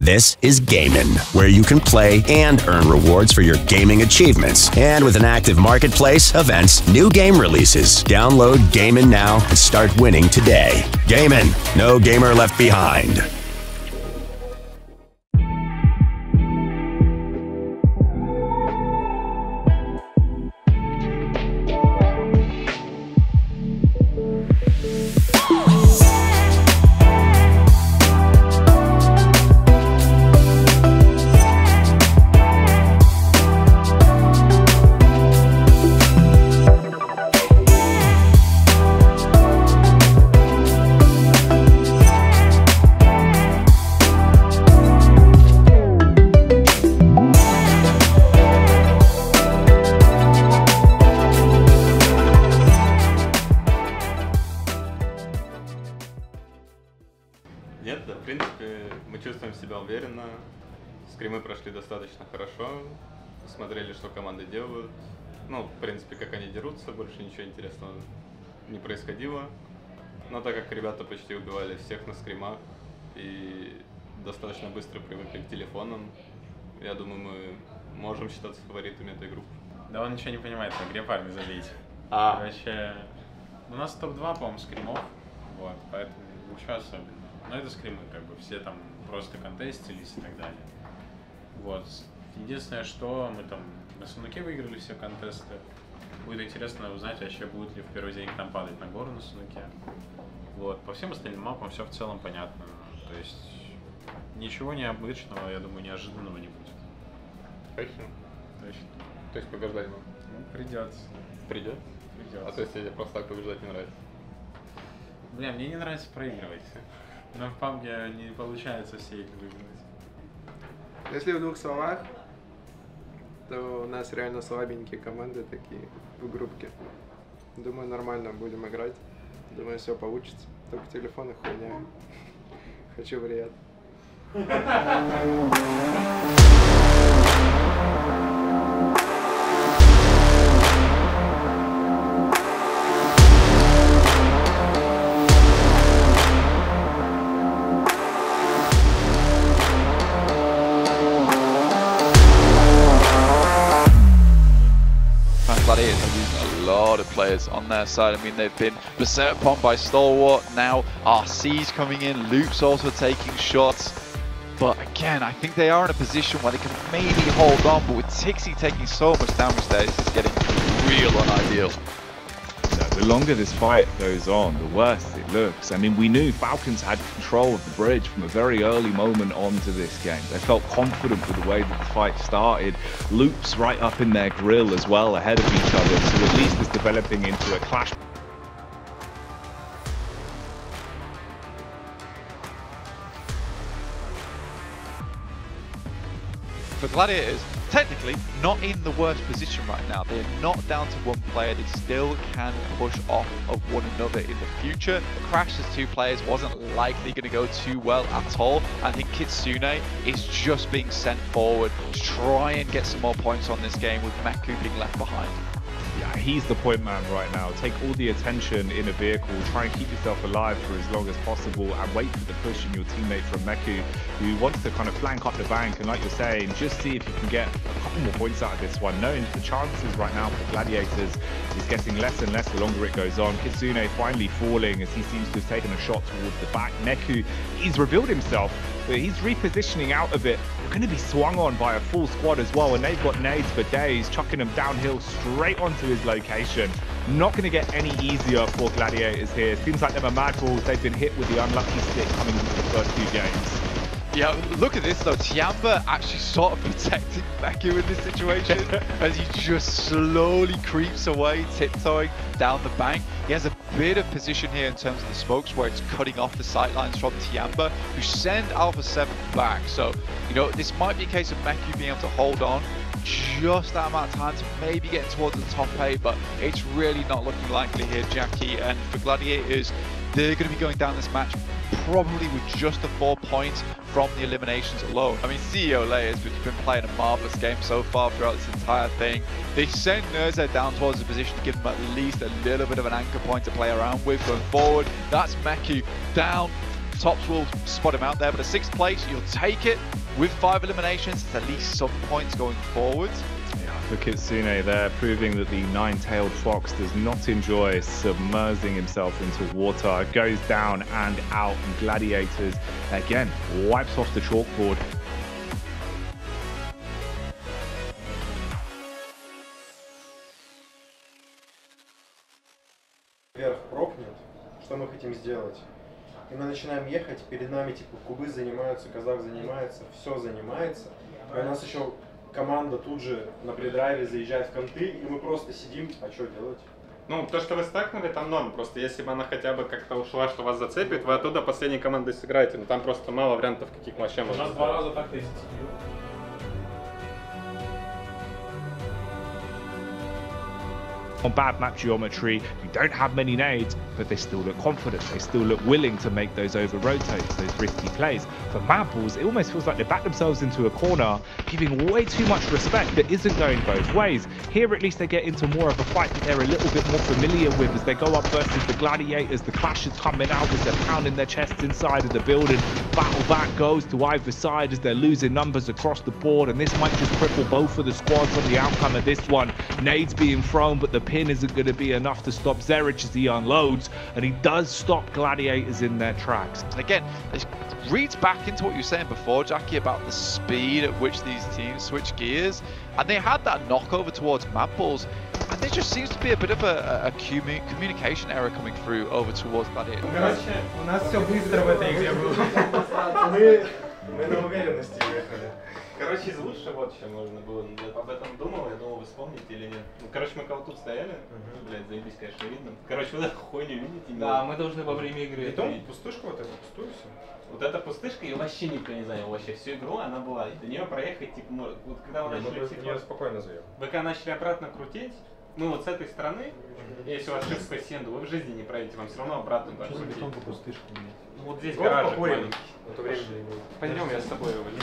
This is Gamin', where you can play and earn rewards for your gaming achievements. And with an active marketplace, events, new game releases. Download Gamin' now and start winning today. Gamin', no gamer left behind. Нет, да, в принципе, мы чувствуем себя уверенно, скримы прошли достаточно хорошо, смотрели, что команды делают, ну, в принципе, как они дерутся, больше ничего интересного не происходило, но так как ребята почти убивали всех на скримах и достаточно быстро привыкли к телефонам, я думаю, мы можем считаться фаворитами этой группы. Да он ничего не понимает в игре, парни, забейте. Короче, у нас топ-2, по-моему, скримов, вот, поэтому ничего особенного. Но это скримы, как бы, все там просто контестились и так далее. Вот. Единственное, что мы там на сундуке выиграли все контесты. Будет интересно узнать, вообще будет ли в первый день к нам падать на гору на сундуке. Вот. По всем остальным мапам все в целом понятно. То есть ничего необычного, я думаю, неожиданного не будет. Точно? Точно. То есть побеждать нам? Ну, придется. Придется? Придется. А то есть тебе просто так побеждать не нравится? Бля, мне не нравится проигрывать. Но в PUBG не получается все игры выигрывать. Если в двух словах, то у нас реально слабенькие команды такие в группке. Думаю, нормально будем играть. Думаю, все получится. Только телефоны хуйня. Хочу в Риад. Gladiators are losing a lot of players on their side. I mean, they've been berserked upon by Stalwart. Now RC's coming in, Luke's also taking shots. But again, I think they are in a position where they can maybe hold on. But with Tixi taking so much damage there, this is getting real unideal. The longer this fight goes on, the worse it looks. I mean, we knew Falcons had control of the bridge from a very early moment onto this game. They felt confident with the way that the fight started. Loops right up in their grill as well, ahead of each other, so at least it's developing into a clash. For Gladiators, technically not in the worst position right now. They're not down to one player. They still can push off of one another in the future. The crash as two players wasn't likely going to go too well at all. I think KITSUNÉ is just being sent forward to try and get some more points on this game with Meku being left behind. Yeah, he's the point man right now. Take all the attention in a vehicle, try and keep yourself alive for as long as possible and wait for the push in your teammate from Meku, who wants to kind of flank up the bank and, like you're saying, just see if you can get a couple more points out of this one, knowing the chances right now for Gladiators is getting less and less the longer it goes on. KITSUNÉ finally falling as he seems to have taken a shot towards the back. Meku, he's revealed himself, but he's repositioning out a bit. They're going to be swung on by a full squad as well, and they've got nades for days, chucking them downhill straight onto his location. Not going to get any easier for Gladiators here. Seems like they're a mad balls. They've been hit with the unlucky stick coming into the first two games. Yeah, look at this though. Tiamba actually sort of protecting Meku in this situation as he just slowly creeps away, tiptoeing down the bank. He has a bit of position here in terms of the smokes where it's cutting off the sightlines from Tiamba, who send Alpha 7 back. So, you know, this might be a case of Meku being able to hold on just that amount of time to maybe get towards the top 8, but it's really not looking likely here, Jackie. And for Gladiators, they're going to be going down this match probably with just the 4 points from the eliminations alone. I mean, CEO Layers, which has been playing a marvelous game so far throughout this entire thing, they send Nerze down towards the position to give him at least a little bit of an anchor point to play around with going forward. That's Meku down. Tops will spot him out there, but a 6th place, you'll take it. with 5 eliminations, it's at least some points going forward. For KITSUNÉ, they're proving that the nine-tailed fox does not enjoy submersing himself into water. Goes down and out, and Gladiators again wipes off the chalkboard. Вверх прокнет, что мы хотим сделать? И мы начинаем ехать, перед нами типа кубы занимаются, казах занимается, все занимается. И у нас еще команда тут же на предрайве заезжает в конты, и мы просто сидим, а что делать? Ну, то, что вы стакнули, там норм. Просто если бы она хотя бы как-то ушла, что вас зацепит, вы оттуда последней командой сыграете. Но там просто мало вариантов, каких вообще можно. У нас 2 раза так тестить. On bad map geometry, you don't have many nades, but they still look confident. They still look willing to make those over rotates, those risky plays. For Mamples, it almost feels like they back themselves into a corner, giving way too much respect that isn't going both ways. Here, at least, they get into more of a fight that they're a little bit more familiar with as they go up versus the Gladiators. The clash is coming out as they're pounding their chests inside of the building. Battle back goes to either side as they're losing numbers across the board, and this might just cripple both of the squads on the outcome of this one. Nades being thrown, but the pin isn't going to be enough to stop Zerich as he unloads, and he does stop Gladiators in their tracks. And again, it reads back into what you were saying before, Jackie, about the speed at which these teams switch gears. And they had that knockover towards Mamples, and there just seems to be a bit of a communication error coming through over towards Gladiators. Короче, у нас все быстро в этой игре было. Мы на уверенности ехали. Короче, из лучшего вот что можно было. Я об этом думал, я думал, вы вспомните или нет. Ну, короче, мы кого тут стояли. Блядь, заебись, конечно, видно. Короче, вот эту хуйню видите? Да, мы должны во время игры. И то пустышка вот эта, пустую все. Вот эта пустышка, ее вообще никто не занял. Вообще всю игру она была. И до нее проехать, типа, вот когда вы начали... Я спокойно заехал. Вы когда начали обратно крутить, мы вот с этой стороны, если у вас шип по сенду, вы в жизни не проедете, вам все равно обратно должны крутить. Вот здесь гаражик маленький. Пойдем, я с тобой его возьму.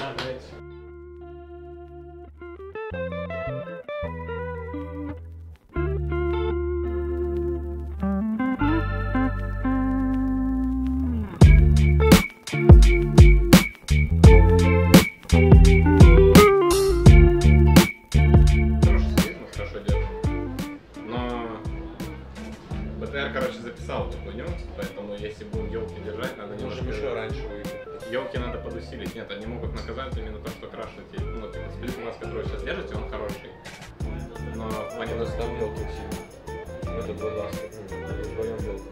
Короче, записал эту хуйню, поэтому если будем елки держать, надо немножко... еще раньше выйти. Елки надо подусилить. Нет, они могут наказать именно то, что крашить. Ну, типа, сплит у вас, который сейчас держите, он хороший. Но они нас там елки усилить. Это был ласт. Вдвоем елки.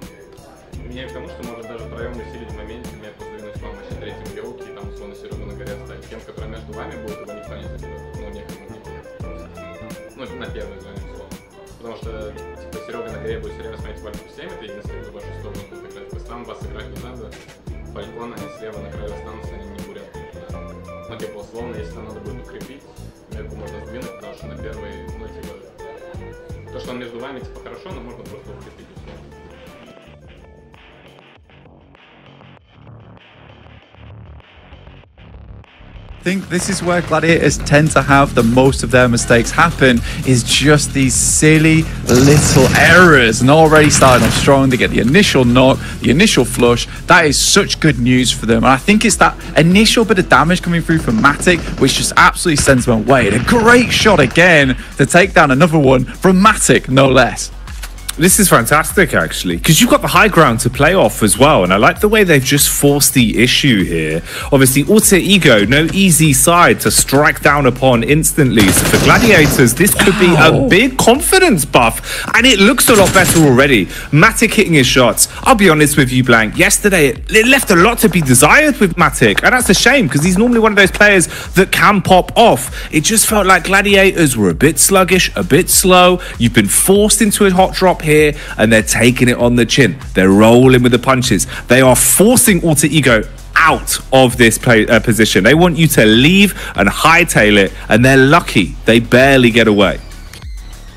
Меня к тому, что может даже втроем усилить в моменте, меня подвинуть вам еще третьим елки, и там, условно, Серегу на горе оставить. Тем, который между вами будет, его никто не заберет. Ну, некому не будет. Ну, на первой зоне, условно. Потому что, типа, Серега на горе будет все время смотреть Вальку 7, это единственное, в вашу сторону будет играть. То есть там вас играть не надо. Фалькон, они слева на краю останутся, они не бурят. Ну, типа, условно, если нам надо будет укрепить, Мерку можно сдвинуть, потому что на первой, ну, типа, то, что он между вами, типа, хорошо, но можно просто укрепить, условно. I think this is where Gladiators tend to have the most of their mistakes happen, is just these silly little errors. And already starting off strong, they get the initial knock, the initial flush. That is such good news for them. And I think it's that initial bit of damage coming through from Matic, which just absolutely sends them away. And a great shot again to take down another one from Matic, no less. This is fantastic, actually, because you've got the high ground to play off as well, and I like the way they've just forced the issue here. Obviously, Alter Ego, no easy side to strike down upon instantly, so for Gladiators, this could be a big confidence buff, and it looks a lot better already. Matic hitting his shots. I'll be honest with you, Blank, yesterday it left a lot to be desired with Matic, and that's a shame, because he's normally one of those players that can pop off. It just felt like Gladiators were a bit sluggish, a bit slow. You've been forced into a hot drop here, and they're taking it on the chin. They're rolling with the punches. They are forcing Alter Ego out of this position. They want you to leave and hightail it, and they're lucky they barely get away.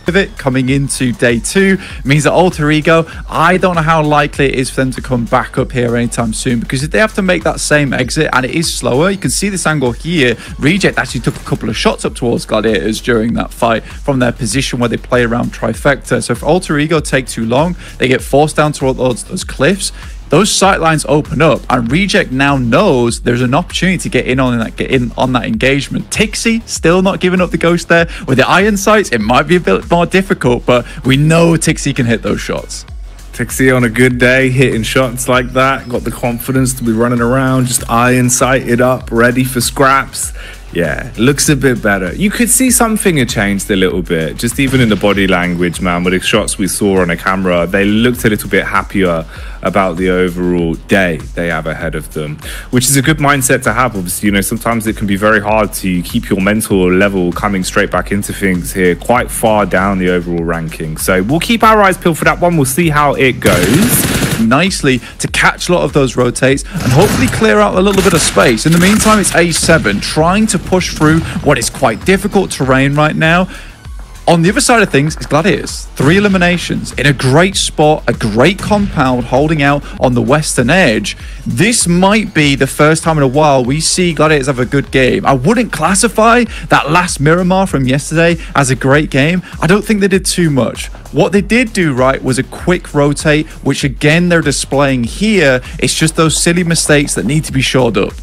With it coming into day 2 means that Alter Ego, I don't know how likely it is for them to come back up here anytime soon, because if they have to make that same exit and it is slower, you can see this angle here. Reject actually took a couple of shots up towards Gladiators during that fight from their position where they play around trifecta. So if Alter Ego take too long, they get forced down towards those cliffs. those sight lines open up, and Reject now knows there's an opportunity to get in on that engagement. TIXI still not giving up the ghost there. With the iron sights, it might be a bit more difficult, but we know TIXI can hit those shots. TIXI on a good day, hitting shots like that, got the confidence to be running around, just iron sighted up, ready for scraps. Yeah, looks a bit better. You could see something had changed a little bit, just even in the body language, man. With the shots we saw on the camera, they looked a little bit happier about the overall day they have ahead of them, which is a good mindset to have. Obviously, you know, sometimes it can be very hard to keep your mental level coming straight back into things here, quite far down the overall ranking. So we'll keep our eyes peeled for that one. We'll see how it goes. Nicely to catch a lot of those rotates and hopefully clear out a little bit of space. In the meantime, it's A7 trying to push through what is quite difficult terrain right now. On the other side of things is Gladiators. 3 eliminations in a great spot, a great compound holding out on the western edge. This might be the first time in a while we see Gladiators have a good game. I wouldn't classify that last Miramar from yesterday as a great game. I don't think they did too much. What they did do right was a quick rotate, which again they're displaying here. It's just those silly mistakes that need to be shored up.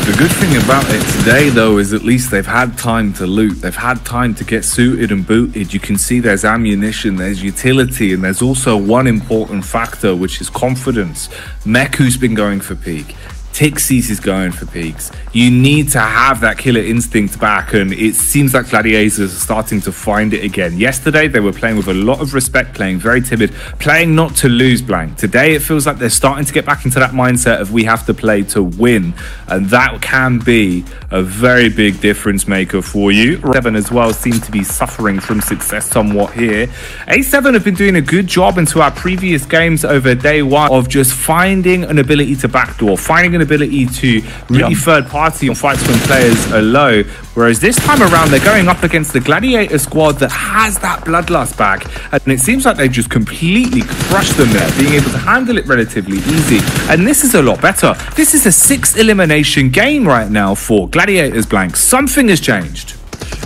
The good thing about it today, though, is at least they've had time to loot. They've had time to get suited and booted. You can see there's ammunition, there's utility, and there's also one important factor, which is confidence. Meku's been going for peak. TIXI's is going for peaks. You need to have that killer instinct back, and it seems like Gladiators are starting to find it again. Yesterday, they were playing with a lot of respect, playing very timid, playing not to lose blank. Today, it feels like they're starting to get back into that mindset of we have to play to win, and that can be a very big difference maker for you. 7 as well seem to be suffering from success somewhat here. A7 have been doing a good job into our previous games over day one of just finding an ability to backdoor, finding an ability to really third party on fights when players are low, whereas this time around they're going up against the Gladiator squad that has that bloodlust back, and it seems like they've just completely crushed them there, being able to handle it relatively easy. And this is a lot better. This is a 6 elimination game right now for Gladiators blank. Something has changed.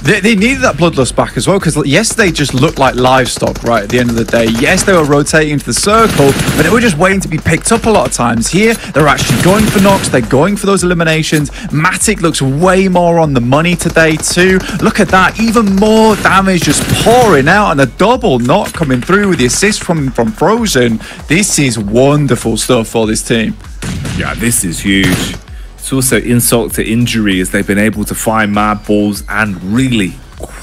They needed that bloodlust back as well, because yesterday just looked like livestock right at the end of the day. Yes, they were rotating into the circle, but they were just waiting to be picked up a lot of times. Here, they're actually going for knocks, they're going for those eliminations. Matic looks way more on the money today too. Look at that, even more damage just pouring out, and a double knock coming through with the assist from Frozen. This is wonderful stuff for this team. Yeah, this is huge. It's also insult to injury as they've been able to find mad balls and really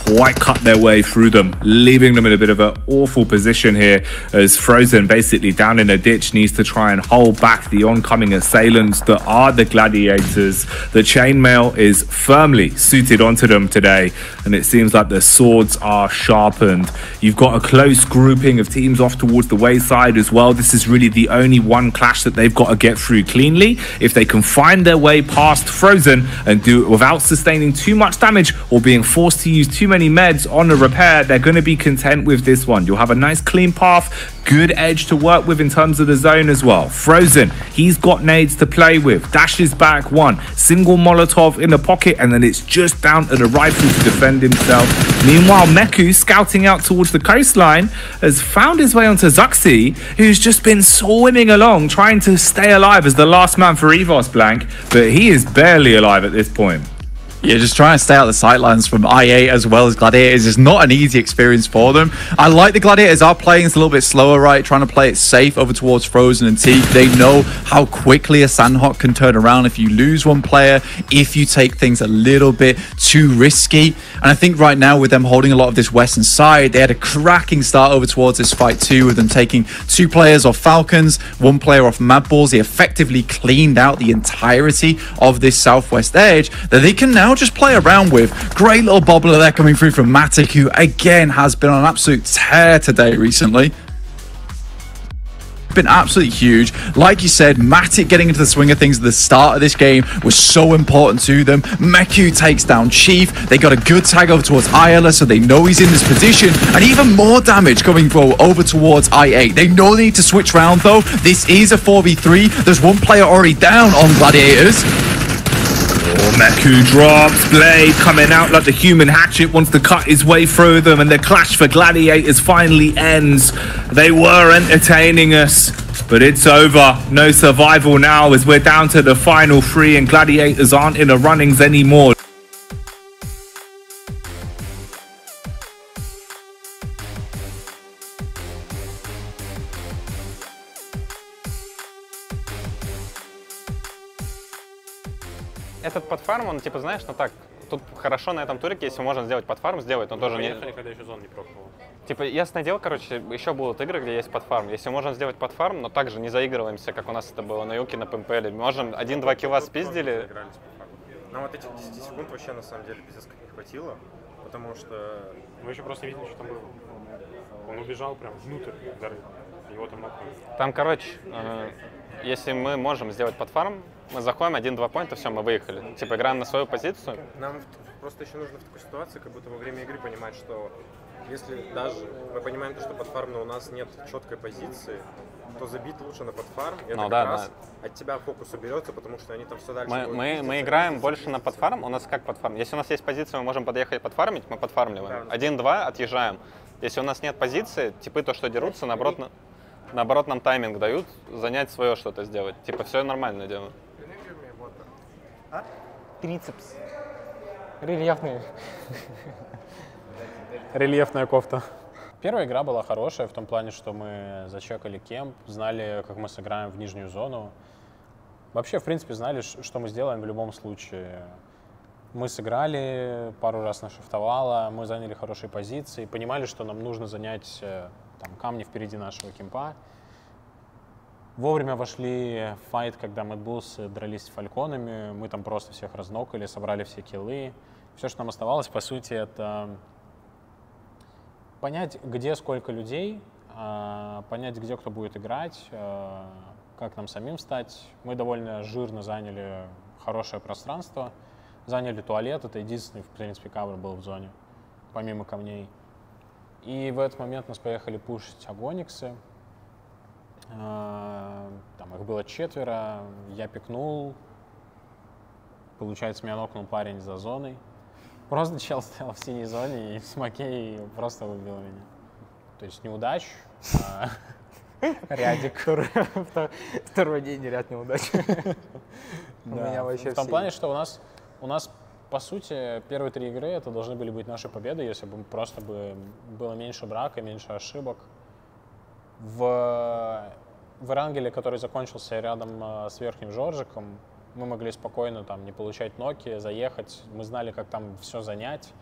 quite cut their way through them, leaving them in a bit of an awful position here as Frozen, basically down in a ditch, needs to try and hold back the oncoming assailants that are the Gladiators. The chainmail is firmly suited onto them today, and it seems like the swords are sharpened. You've got a close grouping of teams off towards the wayside as well. This is really the only one clash that they've got to get through cleanly. If they can find their way past Frozen and do it without sustaining too much damage or being forced to use too many meds on the repair, they're going to be content with this one. You'll have a nice clean path, good edge to work with in terms of the zone as well. Frozen, he's got nades to play with, dashes back one, single Molotov in the pocket, and then it's just down to the rifle to defend himself. Meanwhile, Meku, scouting out towards the coastline, has found his way onto Zuxi, who's just been swimming along, trying to stay alive as the last man for Evos blank, but he is barely alive at this point. Yeah, just trying to stay out of the sightlines from IA as well as Gladiators is not an easy experience for them. I like the Gladiators are playing it's a little bit slower, right? Trying to play it safe over towards Frozen and Teak. They know how quickly a Sandhawk can turn around if you lose one player, if you take things a little bit too risky. And I think right now with them holding a lot of this western side, they had a cracking start over towards this fight too, with them taking 2 players off Falcons, 1 player off Mad Balls. They effectively cleaned out the entirety of this southwest edge that they can now just play around with. Great little bobbler there coming through from Matic, who again has been on an absolute tear today recently. Been absolutely huge. Like you said, Matic getting into the swing of things at the start of this game was so important to them. Meku takes down Chief. They got a good tag over towards Ayala, so they know he's in this position, and even more damage coming over towards I8. They know they need to switch round though. This is a 4v3. There's 1 player already down on Gladiators. Meku drops, Blade coming out like the human hatchet wants to cut his way through them, and the clash for gladiators finally ends. They were entertaining us, but it's over. No survival now as we're down to the final 3 and gladiators aren't in the runnings anymore. Этот подфарм, он типа, знаешь, ну так, тут хорошо на этом турике, если можно сделать подфарм, сделать, но тоже не... Когда еще зон не пробовал. Типа, ясное дело, короче, еще будут игры, где есть подфарм. Если можем сделать подфарм, но также не заигрываемся, как у нас это было на Юке, на ПМПЛе. Можем 1-2 килла спиздили. Но вот этих 10 секунд вообще на самом деле пиздец как не хватило, потому что... Мы еще просто видели, что там было. Он убежал прям внутрь горы. Его там нокнули. Там, короче, если мы можем сделать подфарм, мы заходим, 1-2 поинта, все, мы выехали. Типа, играем на свою позицию. Нам просто еще нужно в такой ситуации, как будто во время игры понимать, что если даже мы понимаем, что подфармно у нас нет четкой позиции, то забить лучше на подфарм, и это как раз от тебя фокус уберется, потому что они там все дальше... Мы играем больше на подфарм, у нас как подфарм? Если у нас есть позиция, мы можем подъехать подфармить, мы подфармливаем. 1-2 отъезжаем. Если у нас нет позиции, типы то, что дерутся, наоборот нам тайминг дают, занять свое что-то сделать. Типа, все нормально делаем. Трицепс. Рельефный. Рельефная кофта. Первая игра была хорошая в том плане, что мы зачекали кемп, знали, как мы сыграем в нижнюю зону. Вообще, в принципе, знали, что мы сделаем в любом случае. Мы сыграли, пару раз нашифтовало, мы заняли хорошие позиции, понимали, что нам нужно занять там, камни впереди нашего кемпа. Вовремя вошли в файт, когда Мэдбулсы дрались с фальконами, мы там просто всех разнокали, собрали все киллы. Все, что нам оставалось, по сути, это понять, где сколько людей, понять, где кто будет играть, как нам самим встать. Мы довольно жирно заняли хорошее пространство, заняли туалет, это единственный, в принципе, кавер был в зоне, помимо камней. И в этот момент нас поехали пушить агониксы. Там их было 4, я пикнул, получается, меня нокнул парень за зоной. Просто чел стоял в синей зоне и в смоке и просто убил меня. То есть неудач, рядик. Второй день ряд неудач. У меня вообще в том плане, что у нас, по сути, первые 3 игры это должны были быть наши победы, если бы просто было меньше брака, меньше ошибок. В Эрангеле, который закончился рядом с Верхним Жоржиком, мы могли спокойно там не получать ноки, заехать. Мы знали, как там все занять.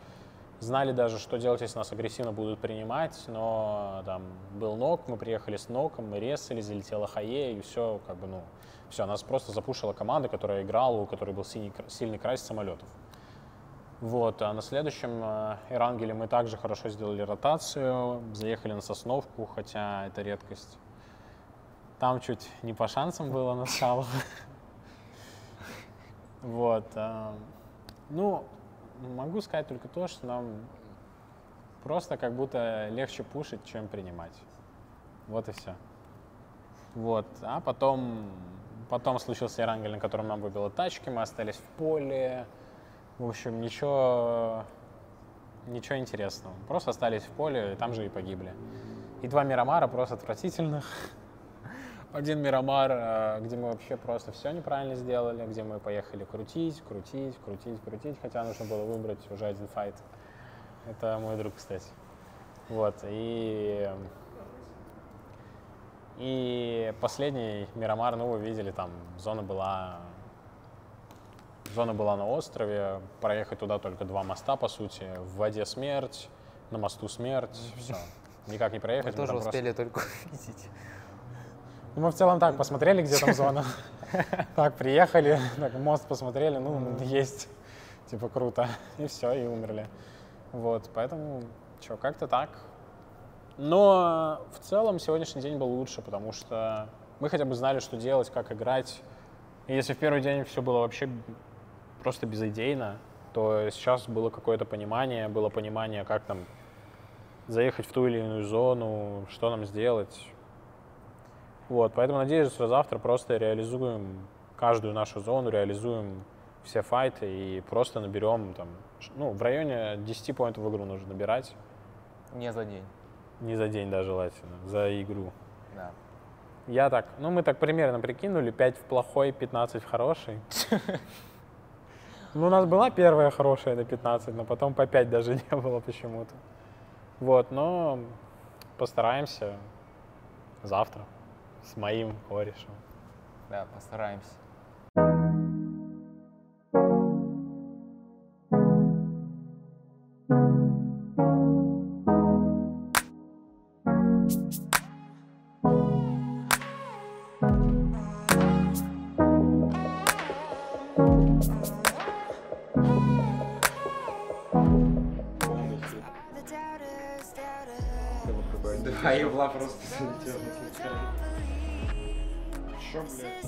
Знали даже, что делать, если нас агрессивно будут принимать. Но там был нок, мы приехали с ноком, мы резали, залетела хае, и все, как бы, ну, все. Нас просто запушила команда, которая играла, у которой был сильный край самолетов. Вот, а на следующем Эрангеле мы также хорошо сделали ротацию, заехали на Сосновку, хотя это редкость. Там чуть не по шансам было на скалах. Вот. Ну, могу сказать только то, что нам просто как будто легче пушить, чем принимать. Вот и все. Вот. А потом случился Эрангель, на котором нам выбило тачки, мы остались в поле. В общем, ничего интересного. Просто остались в поле, и там же и погибли. И 2 Мирамара просто отвратительных. Один Мирамар, где мы вообще просто все неправильно сделали, где мы поехали крутить, хотя нужно было выбрать уже один файт. Это мой друг, кстати. Вот, и последний Мирамар, ну, вы видели, там зона была на острове, проехать туда только 2 моста, по сути, в воде смерть, на мосту смерть, все. Никак не проехать. Мы тоже успели только увидеть. Мы в целом так посмотрели, где там зона. Так, приехали, так, мост посмотрели, ну, есть, типа, круто. И все, и умерли. Вот, поэтому, что, как-то так. Но в целом сегодняшний день был лучше, потому что мы хотя бы знали, что делать, как играть. И если в первый день все было вообще просто безидейно, то сейчас было какое-то понимание, как там заехать в ту или иную зону, что нам сделать. Вот, поэтому надеюсь, что завтра просто реализуем каждую нашу зону, реализуем все файты и просто наберем там, ну, в районе 10 поинтов в игру нужно набирать. Не за день. Не за день, да, желательно, за игру. Да. Я так, ну, мы так примерно прикинули, 5 в плохой, 15 в хороший. Ну, у нас была первая хорошая на 15, но потом по 5 даже не было почему-то. Вот, но постараемся завтра с моим корешем. Да, постараемся. А Евла просто залетел. Чё, блядь?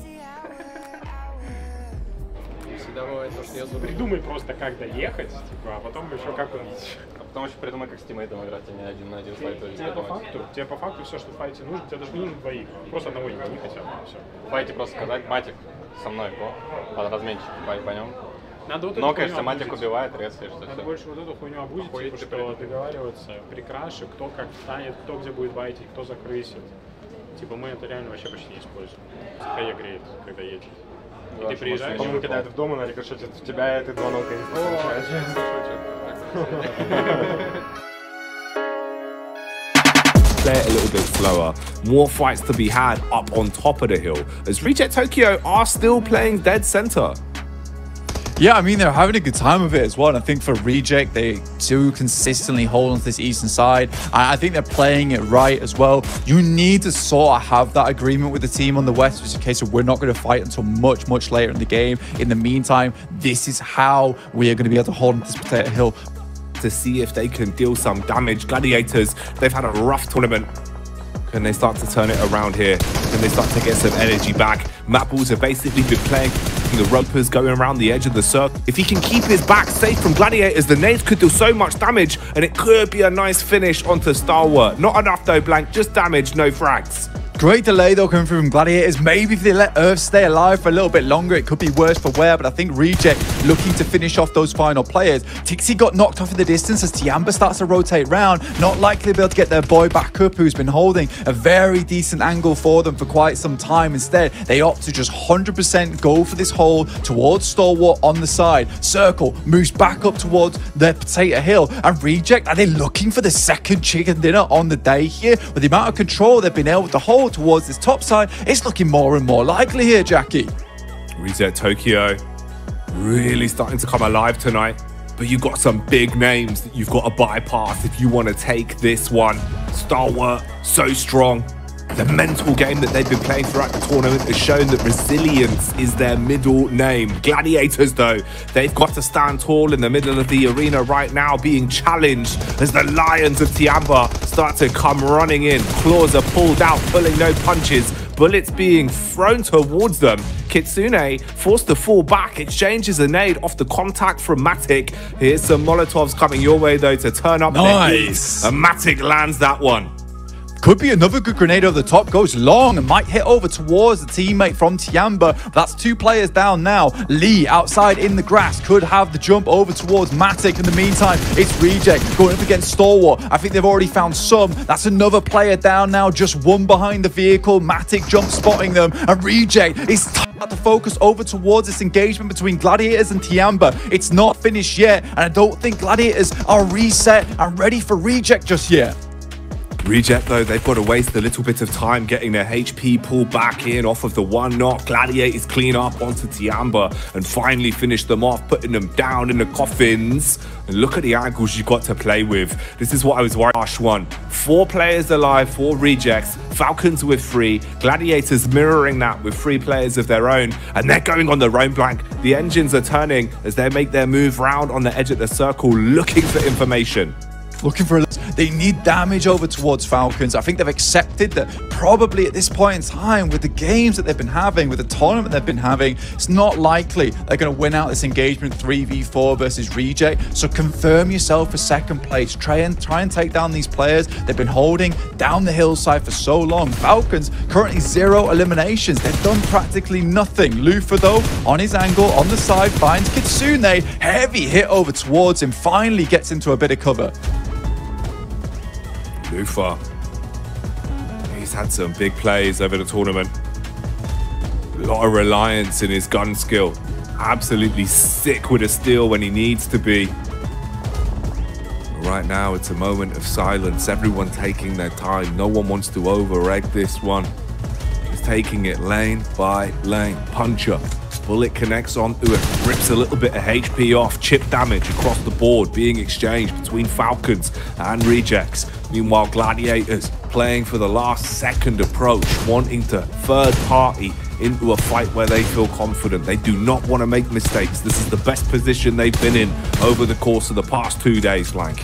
Всегда бывает то, что я забыл. Придумай просто, как доехать, типа, а потом еще как убить. А потом еще придумай, как с тиммейтом играть, а не один на один файт. Тебе по факту все, что в файте нужно, тебе даже не нужно двоих. Просто одного не хотя бы, все. В файте просто сказать, матик со мной, под разменчик, по нем. Надо вот нокаешься, матик убивает, резаешь, Надо все. больше вот эту хуйню обузить, типа, что договариваться при краше, кто как встанет, кто где будет байтить, кто закрысит. Типа мы это реально вообще почти не используем. Психая греет, когда едет. И ты приезжаешь, По-моему, когда ты дома на рикошете, в тебя ты два нока не получаешь. Play it a little bit slower. More fights to be had up on top of the hill, as Reject Tokyo are still playing dead center. Yeah, I mean, they're having a good time of it as well. And I think for Reject, they do consistently hold on to this eastern side. I think they're playing it right as well. You need to sort of have that agreement with the team on the west, which is a case of we're not going to fight until much, much later in the game. In the meantime, this is how we are going to be able to hold on to this potato hill. To see if they can deal some damage. Gladiators, they've had a rough tournament. Can they start to turn it around here? Can they start to get some energy back? Matt Balls have basically been playing the ropers going around the edge of the circle. If he can keep his back safe from Gladiators, the nades could do so much damage, and it could be a nice finish onto Stalwart. Not enough though, Blank, just damage, no frags. Great delay though coming through from Gladiators. Maybe if they let Earth stay alive for a little bit longer, it could be worse for wear. But I think Reject looking to finish off those final players. Tixie got knocked off in the distance as Tiamba starts to rotate round. Not likely to be able to get their boy back up, who's been holding a very decent angle for them for quite some time. Instead, they opt to just 100% go for this hole towards Stalwart on the side. Circle moves back up towards their potato hill. And Reject, are they looking for the second chicken dinner on the day here? With the amount of control they've been able to hold towards this top side, it's looking more and more likely here, Jackie. Reset Tokyo really starting to come alive tonight, but you've got some big names that you've got to bypass if you want to take this one. Stalwart, so strong. The mental game that they've been playing throughout the tournament has shown that resilience is their middle name. Gladiators, though, they've got to stand tall in the middle of the arena right now, being challenged as the Lions of Tiamba start to come running in. Claws are pulled out, pulling no punches. Bullets being thrown towards them. KITSUNÉ forced to fall back, exchanges a nade off the contact from Matic. Here's some Molotovs coming your way, though, to turn up their heat. And Matic lands that one. Could be another good grenade over the top, goes long and might hit over towards the teammate from Tiamba. That's two players down now. Lee outside in the grass could have the jump over towards Matic. In the meantime, it's Reject going up against Stalwart. I think they've already found some. That's another player down now, just one behind the vehicle. Matic jump spotting them, and Reject is start to focus over towards this engagement between Gladiators and Tiamba. It's not finished yet, and I don't think Gladiators are reset and ready for Reject just yet. Reject, though, they've got to waste a little bit of time getting their HP pulled back in off of the one knock. Gladiators clean up onto Tiamba and finally finish them off, putting them down in the coffins. And look at the angles you've got to play with. This is what I was worried. Rush one. 4 players alive, 4 rejects. Falcons with 3. Gladiators mirroring that with 3 players of their own. And they're going on their own blank. The engines are turning as they make their move round on the edge of the circle, looking for information. Looking for They need damage over towards Falcons. I think they've accepted that probably at this point in time, with the games that they've been having, with the tournament they've been having, it's not likely they're going to win out this engagement 3v4 versus Reject. So confirm yourself for second place. Try and take down these players they've been holding down the hillside for so long. Falcons currently 0 eliminations. They've done practically nothing. Lufa though, on his angle, on the side, finds KITSUNÉ. Heavy hit over towards him. Finally gets into a bit of cover. Lufa, he's had some big plays over the tournament. A lot of reliance in his gun skill. Absolutely sick with a steal when he needs to be. Right now, it's a moment of silence. Everyone taking their time. No one wants to over-egg this one. Just taking it lane by lane. Puncher. Bullet connects onto it. Rips a little bit of HP off. Chip damage across the board being exchanged between Falcons and Rejects. Meanwhile, Gladiators playing for the last second approach, wanting to third party into a fight where they feel confident. They do not want to make mistakes. This is the best position they've been in over the course of the past 2 days, Flank.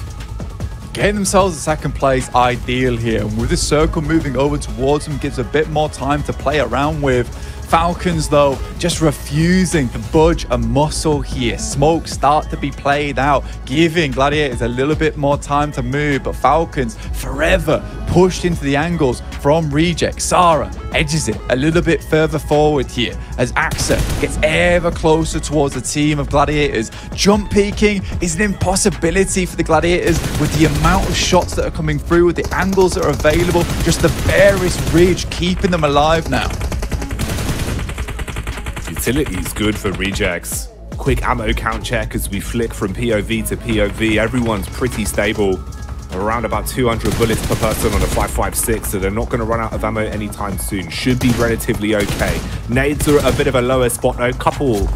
Getting themselves a second place ideal here, and with the circle moving over towards them gives a bit more time to play around with. Falcons though just refusing to budge a muscle here. Smoke start to be played out, giving Gladiators a little bit more time to move, but Falcons forever pushed into the angles from Reject. Sarah edges it a little bit further forward here as Axa gets ever closer towards the team of Gladiators. Jump peeking is an impossibility for the Gladiators with the amount of shots that are coming through, with the angles that are available, just the barest ridge keeping them alive now. Utility is good for Rejects. Quick ammo count check as we flick from POV to POV. Everyone's pretty stable. Around about 200 bullets per person on a 5.56, so they're not going to run out of ammo anytime soon. Should be relatively okay. Nades are at a bit of a lower spot though. Couple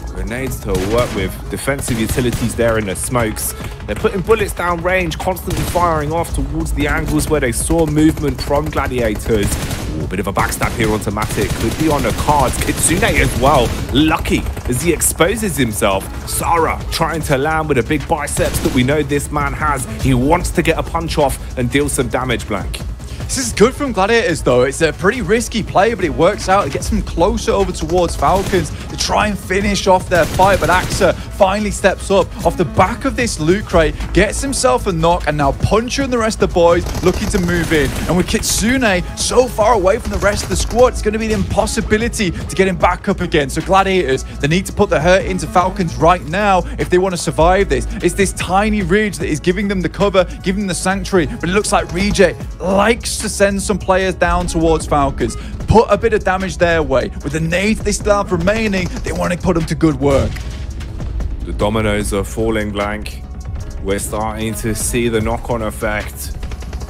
grenades to work with. Defensive utilities there in the smokes. They're putting bullets down range, constantly firing off towards the angles where they saw movement from Gladiators. Ooh, a bit of a backstab here onto Matic. Could be on the cards. KITSUNÉ as well. Lucky as he exposes himself. Sarah trying to land with a big biceps that we know this man has. He wants to get a punch off and deal some damage, Blank. This is good from Gladiators though. It's a pretty risky play, but it works out. It gets them closer over towards Falcons to try and finish off their fight, but Axa finally steps up off the back of this loot crate, gets himself a knock, and now Puncher and the rest of the boys looking to move in. And with KITSUNÉ so far away from the rest of the squad, it's going to be the impossibility to get him back up again. So Gladiators, they need to put the hurt into Falcons right now if they want to survive this. It's this tiny ridge that is giving them the cover, giving them the sanctuary, but it looks like Reject likes to send some players down towards Falcons, put a bit of damage their way. With the nades they still have remaining, they want to put them to good work. The dominoes are falling, Blank. We're starting to see the knock-on effect.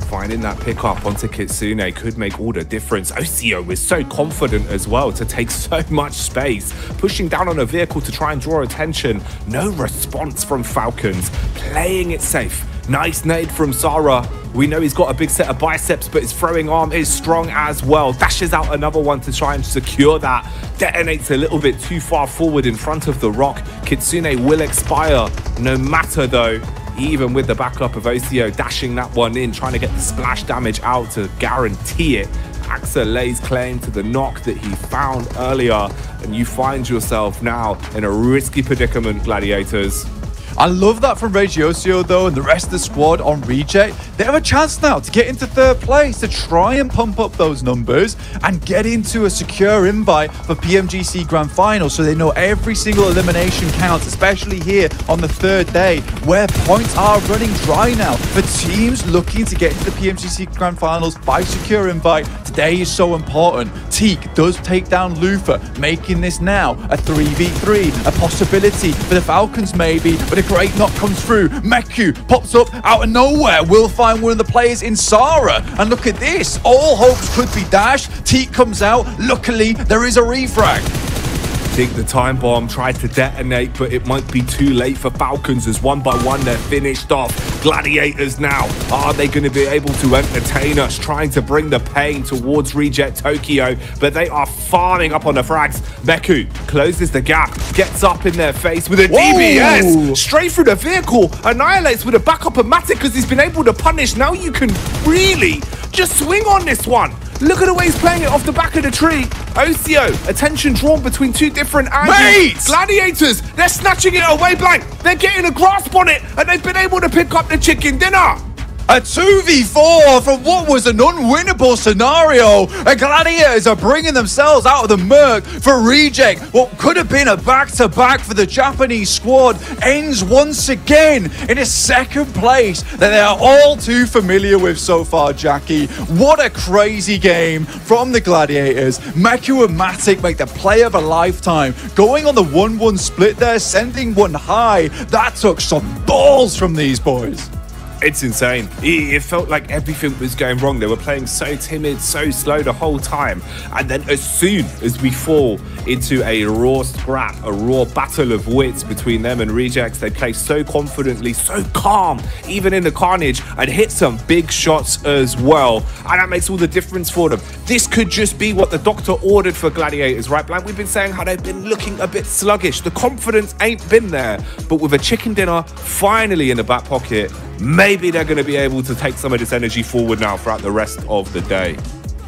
Finding that pickup onto KITSUNÉ could make all the difference. Ocio is so confident as well to take so much space, pushing down on a vehicle to try and draw attention. No response from Falcons, playing it safe. Nice nade from Sarah. We know he's got a big set of biceps, but his throwing arm is strong as well. Dashes out another one to try and secure that. Detonates a little bit too far forward in front of the rock. KITSUNÉ will expire no matter though. Even with the backup of Ocio dashing that one in, trying to get the splash damage out to guarantee it. Axa lays claim to the knock that he found earlier, and you find yourself now in a risky predicament, Gladiators. I love that from Regiocio though, and the rest of the squad on Reject. They have a chance now to get into third place, to try and pump up those numbers and get into a secure invite for PMGC Grand Final, so they know every single elimination counts, especially here on the third day where points are running dry now for teams looking to get into the PMGC Grand Finals by secure invite. Today is so important. Teak does take down Lufa, making this now a 3v3, a possibility for the Falcons maybe, but a great knock comes through. Meku pops up out of nowhere. We'll find one of the players in Sarah. And look at this. All hopes could be dashed. Teak comes out. Luckily, there is a refrag. think the time bomb tried to detonate, but it might be too late for Falcons as one by one they're finished off. Gladiators now, are they going to be able to entertain us, trying to bring the pain towards Reject Tokyo, but they are farming up on the frags. Meku closes the gap, gets up in their face with a DBS, straight through the vehicle, annihilates with a backup of Matic because he's been able to punish. Now you can really just swing on this one. Look at the way he's playing it off the back of the tree. Ocio, attention drawn between two different angles. Gladiators, they're snatching it away blank. They're getting a grasp on it, and they've been able to pick up the chicken dinner. A 2v4 from what was an unwinnable scenario. The Gladiators are bringing themselves out of the murk for Reject. What could have been a back-to-back for the Japanese squad ends once again in a second place that they are all too familiar with so far, Jackie. What a crazy game from the Gladiators. Meku and Matic make the play of a lifetime. Going on the 1-1 split there, sending one high. That took some balls from these boys. It's insane. It felt like everything was going wrong. They were playing so timid, so slow the whole time. And then as soon as we fall into a raw scrap, a raw battle of wits between them and Rejects, they play so confidently, so calm, even in the carnage, and hit some big shots as well. And that makes all the difference for them. This could just be what the doctor ordered for Gladiators, right? Like we've been saying how they've been looking a bit sluggish. The confidence ain't been there. But with a chicken dinner finally in the back pocket, maybe they're going to be able to take some of this energy forward now throughout the rest of the day.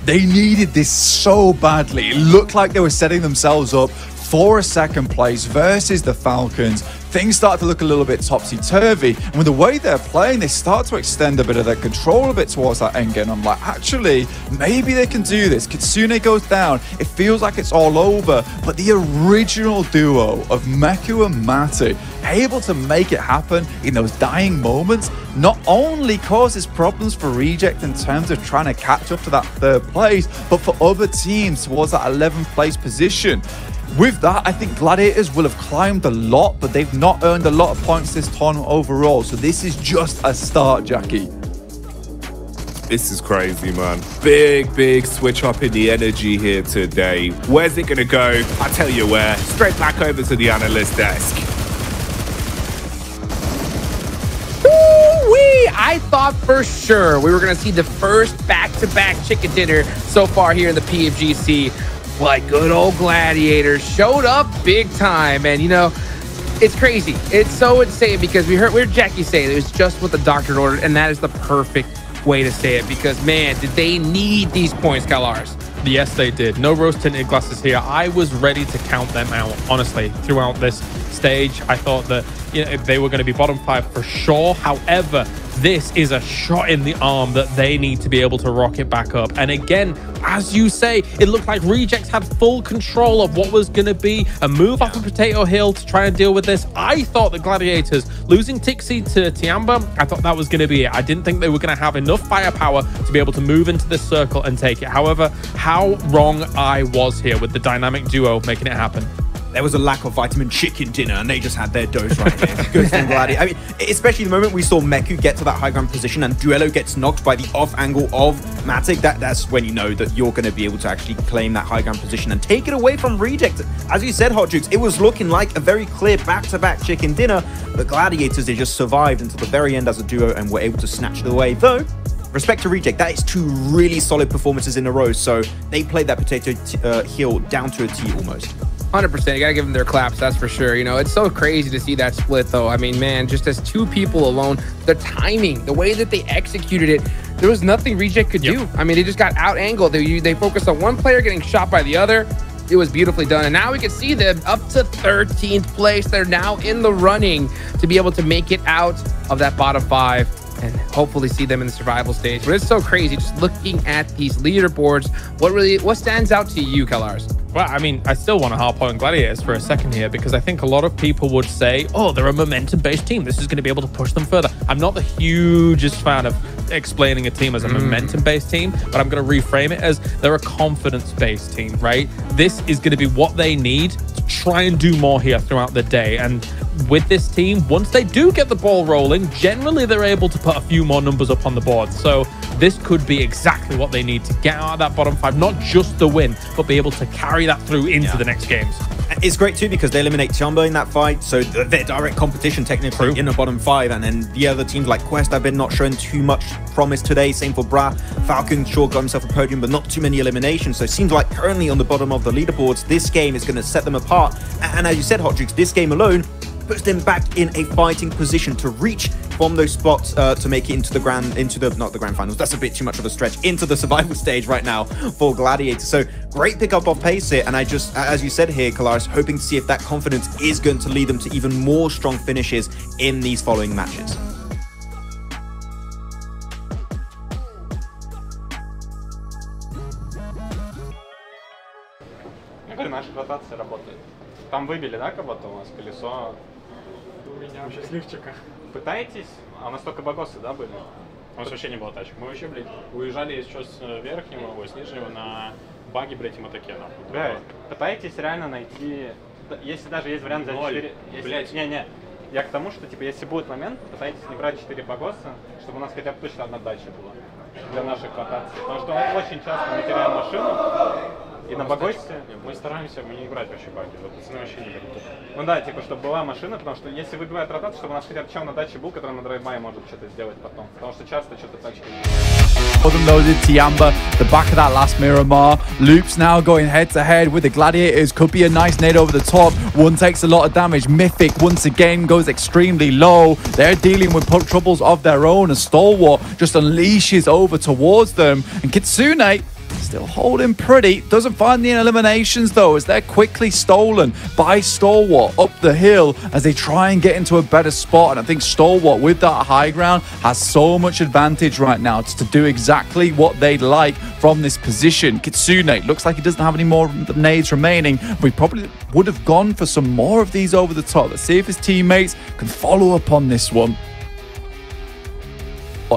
They needed this so badly. It looked like they were setting themselves up for a second place versus the Falcons. Things start to look a little bit topsy-turvy, and with the way they're playing, they start to extend a bit of their control a bit towards that end game. I'm like, actually, maybe they can do this. KITSUNÉ goes down. It feels like it's all over, but the original duo of Meku and Matic, able to make it happen in those dying moments, not only causes problems for Reject in terms of trying to catch up to that third place, but for other teams towards that 11th place position. With that, I think Gladiators will have climbed a lot, but they've not earned a lot of points this tournament overall. So this is just a start, Jackie. This is crazy, man. Big switch up in the energy here today. Where's it going to go? I'll tell you where. Straight back over to the analyst desk. I thought for sure we were going to see the first back-to-back chicken dinner so far here in the PMGC. But good old Gladiators showed up big time. And, you know, it's crazy. It's so insane because we heard Jackie say it was just what the doctor ordered. And that is the perfect way to say it because, man, did they need these points, Calars? Yes, they did. No rose-tinted glasses here. I was ready to count them out, honestly, throughout this stage. I thought that, you know, they were going to be bottom 5 for sure. However, this is a shot in the arm that they need to be able to rocket back up. And again, as you say, it looked like Rejects had full control of what was going to be a move off of Potato Hill to try and deal with this. I thought the Gladiators losing Tixie to Tiamba, I thought that was going to be it. I didn't think they were going to have enough firepower to be able to move into this circle and take it. However, how wrong I was here with the dynamic duo making it happen. There was a lack of vitamin chicken dinner, and they just had their dose right there. Good thing, Gladi. I mean, especially the moment we saw Meku get to that high ground position and Duello gets knocked by the off angle of Matic, that's when you know that you're going to be able to actually claim that high ground position and take it away from Reject. As you said, Hot Jukes, it was looking like a very clear back-to-back chicken dinner, but Gladiators, they just survived until the very end as a duo and were able to snatch it away, though. Respect to Reject, that is 2 really solid performances in a row, so they played that Potato Hill down to a T almost. 100%. You gotta give them their claps, that's for sure. You know, it's so crazy to see that split, though. I mean, man, just as 2 people alone, the timing, the way that they executed it, there was nothing Reject could do. I mean, they just got out-angled. They focused on one player getting shot by the other. It was beautifully done. And now we can see them up to 13th place. They're now in the running to be able to make it out of that bottom 5 and hopefully see them in the survival stage. But it's so crazy just looking at these leaderboards. What stands out to you, Calars? Well, I mean, I still want to harp on Gladiators for a second here because I think a lot of people would say, oh, they're a momentum-based team. This is going to be able to push them further. I'm not the hugest fan of explaining a team as a momentum-based team, but I'm going to reframe it as they're a confidence-based team, right? This is going to be what they need to try and do more here throughout the day. And with this team, once they do get the ball rolling, generally they're able to put a few more numbers up on the board. So this could be exactly what they need to get out of that bottom 5, not just the win, but be able to carry that through into the next games. It's great too because they eliminate Tiamba in that fight, so they're direct competition technically in the bottom 5, and then the other teams like Quest have been not showing too much promise today. Same for Bra. Falcon sure got himself a podium, but not too many eliminations. So it seems like currently on the bottom of the leaderboards, this game is going to set them apart. And as you said, Hotjukes, this game alone puts them back in a fighting position to reach from those spots to make it into the not the grand finals. That's a bit too much of a stretch, into the survival stage right now for Gladiator. So great pickup of pace here, and I just, as you said here, Kalaris, hoping to see if that confidence is going to lead them to even more strong finishes in these following matches. Наша ротация работает. Там выбили, да, кого-то у вас колесо? У меня счастливчика. Пытаетесь? А у нас только багосы, да, были? У нас вообще не было тачек. Мы вообще, блядь, уезжали еще с верхнего, с нижнего на баги, блядь, и мотоке, нахуй. Да, пытаетесь реально найти... Если даже есть вариант взять 4... Блядь. Не-не, я к тому, что, типа, если будет момент, пытайтесь не брать 4 багоса, чтобы у нас хотя бы точно одна дача была для нашей ротации. Потому что мы очень часто мы теряем машину, и на багосе... Мы стараемся, мы не играть вообще баги, вот пацаны вообще не берут. Ну да, типа, чтобы была машина, потому что если выбивает ротацию, чтобы у нас хотя бы чел на даче был, который на драйвбае может что-то сделать потом. Потому что часто что-то тачки... Loaded Tiamba, the back of that last Miramar. Loops now going head to head with the Gladiators. Could be a nice nade over the top. One takes a lot of damage. Mythic once again goes extremely low. They're dealing with troubles of their own as Stalwart just unleashes over towards them. And KITSUNÉ still holding pretty. Doesn't find the eliminations though, as they're quickly stolen by Stalwart up the hill as they try and get into a better spot. And I think Stalwart with that high ground has so much advantage right now to do exactly what they'd like from this position. KITSUNÉ looks like he doesn't have any more nades remaining. We probably would have gone for some more of these over the top. Let's see if his teammates can follow up on this one.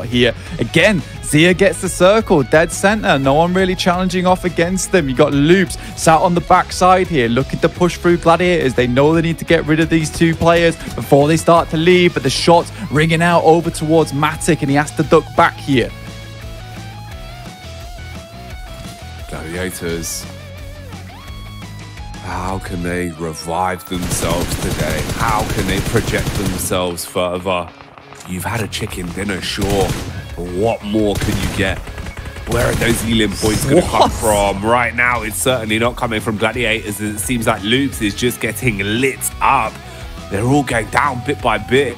Here again, Zia gets the circle, dead center. No one really challenging off against them. You got Loops sat on the backside here, looking to push through Gladiators. They know they need to get rid of these two players before they start to leave, but the shot's ringing out over towards Matic, and he has to duck back here. Gladiators, how can they revive themselves today? How can they project themselves further? You've had a chicken dinner, sure, but what more can you get? Where are those healing points going to come from? Right now, it's certainly not coming from Gladiators. It seems like Loops is just getting lit up. They're all going down bit by bit.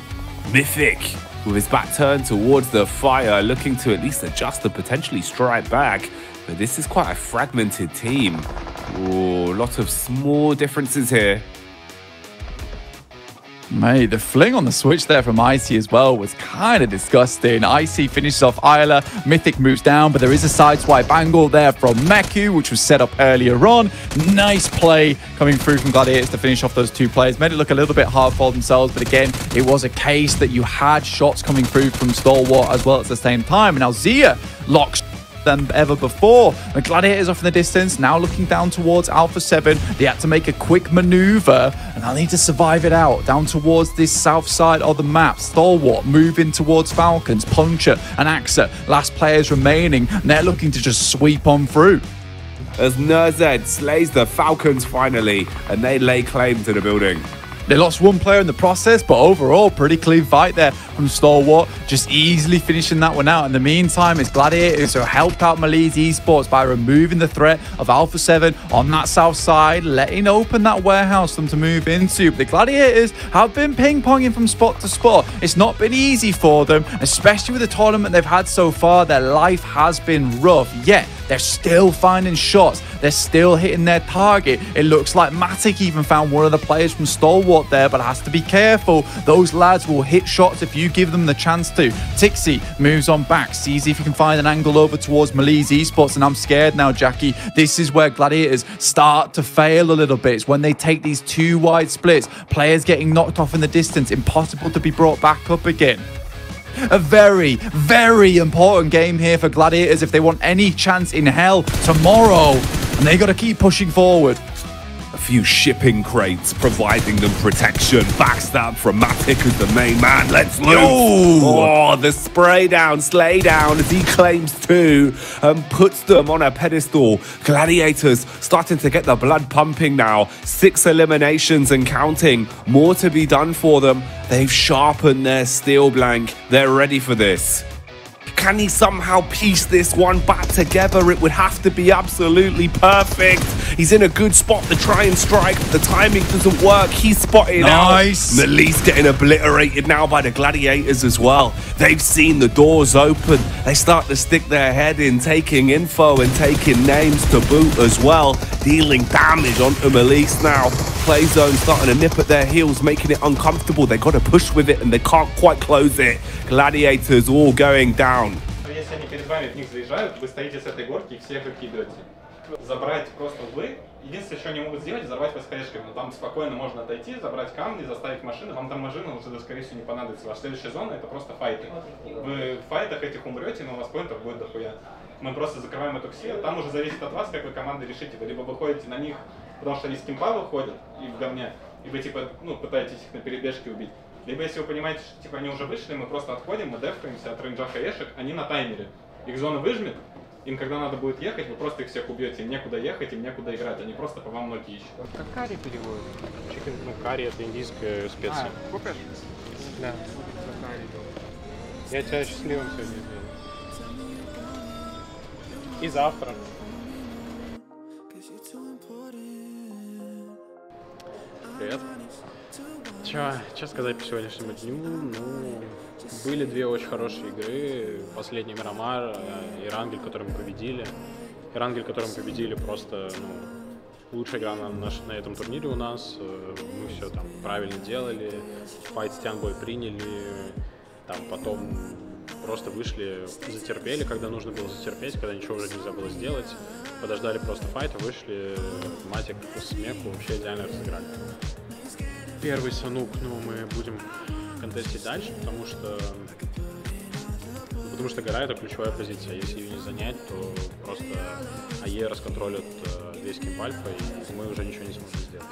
Mythic, with his back turned towards the fire, looking to at least adjust and potentially strike back. But this is quite a fragmented team. Ooh, a lot of small differences here. Mate, the fling on the switch there from Icy as well was kind of disgusting. Icy finishes off Isla, Mythic moves down, but there is a sideswipe angle there from Meku, which was set up earlier on. Nice play coming through from Gladiators to finish off those two players. Made it look a little bit hard for themselves, but again, it was a case that you had shots coming through from Stalwart as well at the same time. And now Zia locks than ever before. The Gladiators off in the distance, now looking down towards Alpha 7. They had to make a quick maneuver, and they'll need to survive it out down towards this south side of the map. Stalwart moving towards Falcons, Puncher and Axa, last players remaining, and they're looking to just sweep on through. As Nurzed slays the Falcons finally, and they lay claim to the building. They lost one player in the process, but overall, pretty clean fight there from Stalwart, just easily finishing that one out. In the meantime, it's Gladiators who helped out Maliz Esports by removing the threat of Alpha 7 on that south side, letting open that warehouse for them to move into. But the Gladiators have been ping-ponging from spot to spot. It's not been easy for them, especially with the tournament they've had so far. Their life has been rough, yet they're still finding shots. They're still hitting their target. It looks like Matic even found one of the players from Stalwart there, but has to be careful. Those lads will hit shots if you give them the chance to. Tixie moves on back, sees if he can find an angle over towards Maliz Esports, and I'm scared now, Jackie. This is where Gladiators start to fail a little bit. It's when they take these two wide splits, players getting knocked off in the distance, impossible to be brought back up again. A very, very important game here for Gladiators if they want any chance in hell tomorrow. And they got to keep pushing forward. A few shipping crates providing them protection. Backstab from Matic as the main man. Let's loot. Oh, the spray down, slay down as he claims two and puts them on a pedestal. Gladiators starting to get the blood pumping now. 6 eliminations and counting. More to be done for them. They've sharpened their steel blank. They're ready for this. Can he somehow piece this one back together? It would have to be absolutely perfect. He's in a good spot to try and strike. The timing doesn't work. He's spotted Nice. out. Melis getting obliterated now by the Gladiators as well. They've seen the doors open. They start to stick their head in, taking info and taking names to boot as well. Dealing damage onto Melis now. Play zone starting to nip at their heels, making it uncomfortable. They got to push with it and they can't quite close it. Gladiators all going down. Если они перед вами в них заезжают, вы стоите с этой горки и всех выкидываете. Забрать просто вы. Единственное, что они могут сделать, взорвать вас корешками. Но там спокойно можно отойти, забрать камни, заставить машины. Вам там машина уже, скорее всего, не понадобится. Ваша следующая зона — это просто файты. Вы в файтах этих умрете, но у вас поинтов будет дохуя. Мы просто закрываем эту ксию. Там уже зависит от вас, как вы командой решите. Вы либо выходите на них, потому что они с кемпа выходят и в говне, и вы типа, ну, пытаетесь их на перебежке убить. Либо если вы понимаете, что типа они уже вышли, мы просто отходим, мы дефкаемся от рейнджа хаешек, они на таймере. Их зона выжмет, им когда надо будет ехать, вы просто их всех убьете, им некуда ехать, им некуда играть, они просто по вам ноги ищут. Как карри переводят? Чикен, ну, карри — это индийская специя. Купишь? Да. Я тебя счастливым сегодня сделаю. И завтра. Привет. Что сказать по сегодняшнему дню? Ну, были две очень хорошие игры. Последний Мирамар и Рангель, который мы победили. И Рангель, который мы победили, просто, ну, лучшая игра на этом турнире у нас. Мы все там правильно делали. Файт с Тянбой приняли. Там потом просто вышли, затерпели, когда нужно было затерпеть, когда ничего уже нельзя было сделать. Подождали просто файта, вышли, матик с меку, вообще идеально разыграли. Первый санук, ну, мы будем контестить дальше, потому что гора — это ключевая позиция. Если ее не занять, то просто АЕ расконтролят весь кемп альфа, и мы уже ничего не сможем сделать.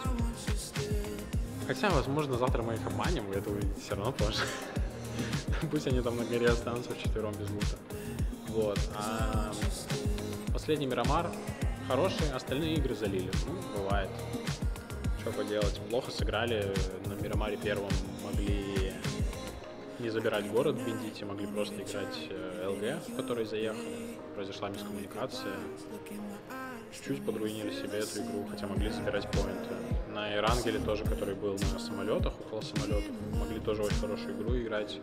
Хотя, возможно, завтра мы их обманем, и это увидите все равно позже. Пусть они там на горе останутся вчетвером без лута. Вот. А последний Мирамар хороший, остальные игры залили. Ну, бывает. Что поделать, плохо сыграли. На Мирамаре первом могли не забирать город в Бендите, могли просто играть ЛГ, в который заехали. Произошла мискоммуникация. Чуть-чуть подруинили себе эту игру, хотя могли забирать поинты. На Ирангеле тоже, который был на самолетах, около самолетов, могли тоже очень хорошую игру играть.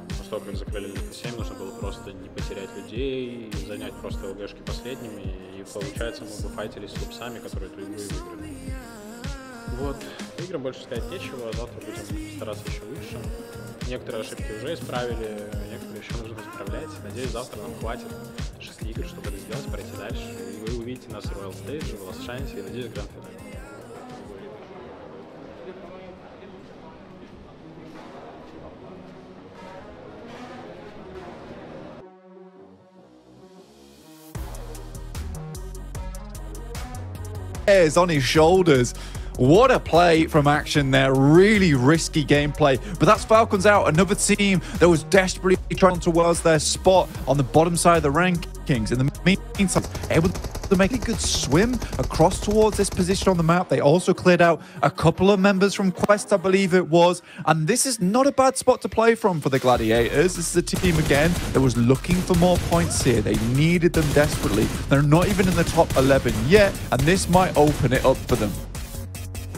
После того, как закрыли линку 7, нужно было просто не потерять людей, занять просто ЛГшки последними. И получается, мы бы файтились с лупсами, которые эту игру и выиграли. Вот. По играм больше сказать нечего, завтра будем стараться еще лучше. Некоторые ошибки уже исправили, некоторые еще нужно исправлять. Надеюсь, завтра нам хватит 6 игр, чтобы это сделать, пройти дальше. И вы увидите нас в Royal Stage, в Last Chance и, надеюсь, гранд-финале. Hairs on his shoulders. What a play from Action there. Really risky gameplay. But that's Falcons out. Another team that was desperately trying towards their spot on the bottom side of the rankings. In the meantime, able to make a good swim across towards this position on the map. They also cleared out a couple of members from Quest, I believe it was. And this is not a bad spot to play from for the Gladiators. This is a team, again, that was looking for more points here. They needed them desperately. They're not even in the top 11 yet. And this might open it up for them.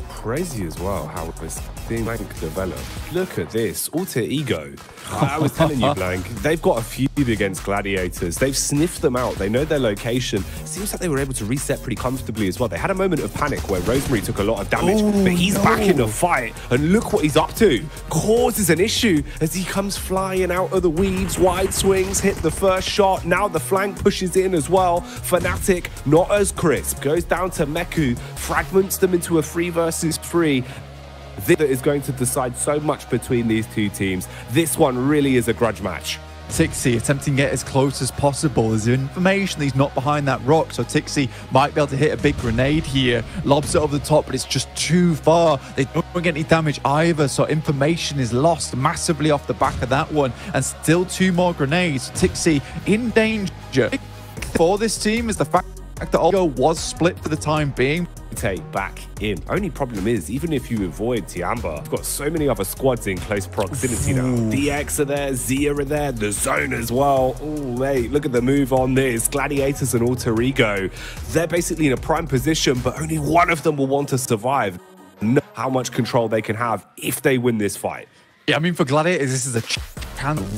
Crazy as well how this thing developed. Look at this alter ego. I was telling you, Blank, they've got a feud against Gladiators. They've sniffed them out. They know their location. Seems like they were able to reset pretty comfortably as well. They had a moment of panic where Rosemary took a lot of damage, but he's back in the fight. And look what he's up to. Causes an issue as he comes flying out of the weaves. Wide swings, hit the first shot. Now the flank pushes in as well. Fnatic, not as crisp. Goes down to Meku, fragments them into a 3 versus 3. This is going to decide so much between these two teams. This one really is a grudge match. TIXI attempting to get as close as possible. There's information he's not behind that rock, so TIXI might be able to hit a big grenade here. Lobs it over the top, but it's just too far. They don't get any damage either, so information is lost massively off the back of that one. And still 2 more grenades. TIXI in danger. For this team is the fact that Olgo was split for the time being. Take back in. Only problem is, even if you avoid Tiamba, you've got so many other squads in close proximity now. DX are there, Zia are there, the Zone as well. Oh, mate, look at the move on this. Gladiators and Alter Ego. They're basically in a prime position, but only one of them will want to survive. Know how much control they can have if they win this fight. Yeah, I mean, for Gladiators, this is a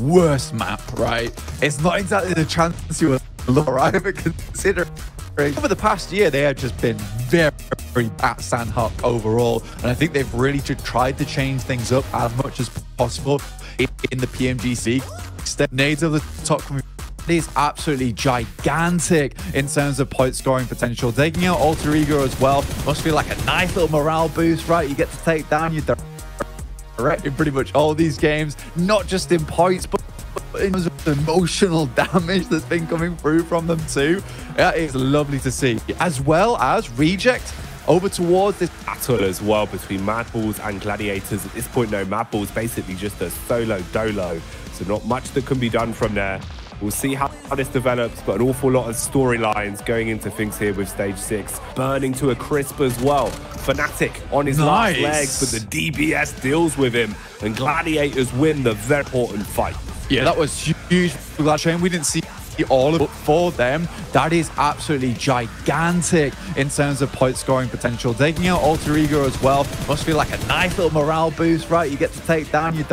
worst map, right? It's not exactly the chance you would look, right? But consider over the past year, they have just been very at Sandhawk overall, and I think they've really tried to change things up as much as possible in the PMGC. Nades of the top is absolutely gigantic in terms of point scoring potential. Taking out Alter Ego as well must feel like a nice little morale boost, right? You get to take down your direct in pretty much all these games, not just in points, but in terms of the emotional damage that's been coming through from them too. That is lovely to see. As well as Reject over towards this battle as well between Madballs and Gladiators. At this point, no, Madballs basically just a solo dolo, so not much that can be done from there. We'll see how this develops, but an awful lot of storylines going into things here with stage 6. Burning to a crisp as well. Fnatic on his last legs, but the DBS deals with him, and Gladiators win the very important fight. Yeah, that was huge for that chain. We didn't see all of it for them. That is absolutely gigantic in terms of point scoring potential. Taking out Alter Ego as well must feel like a nice little morale boost, right? You get to take down your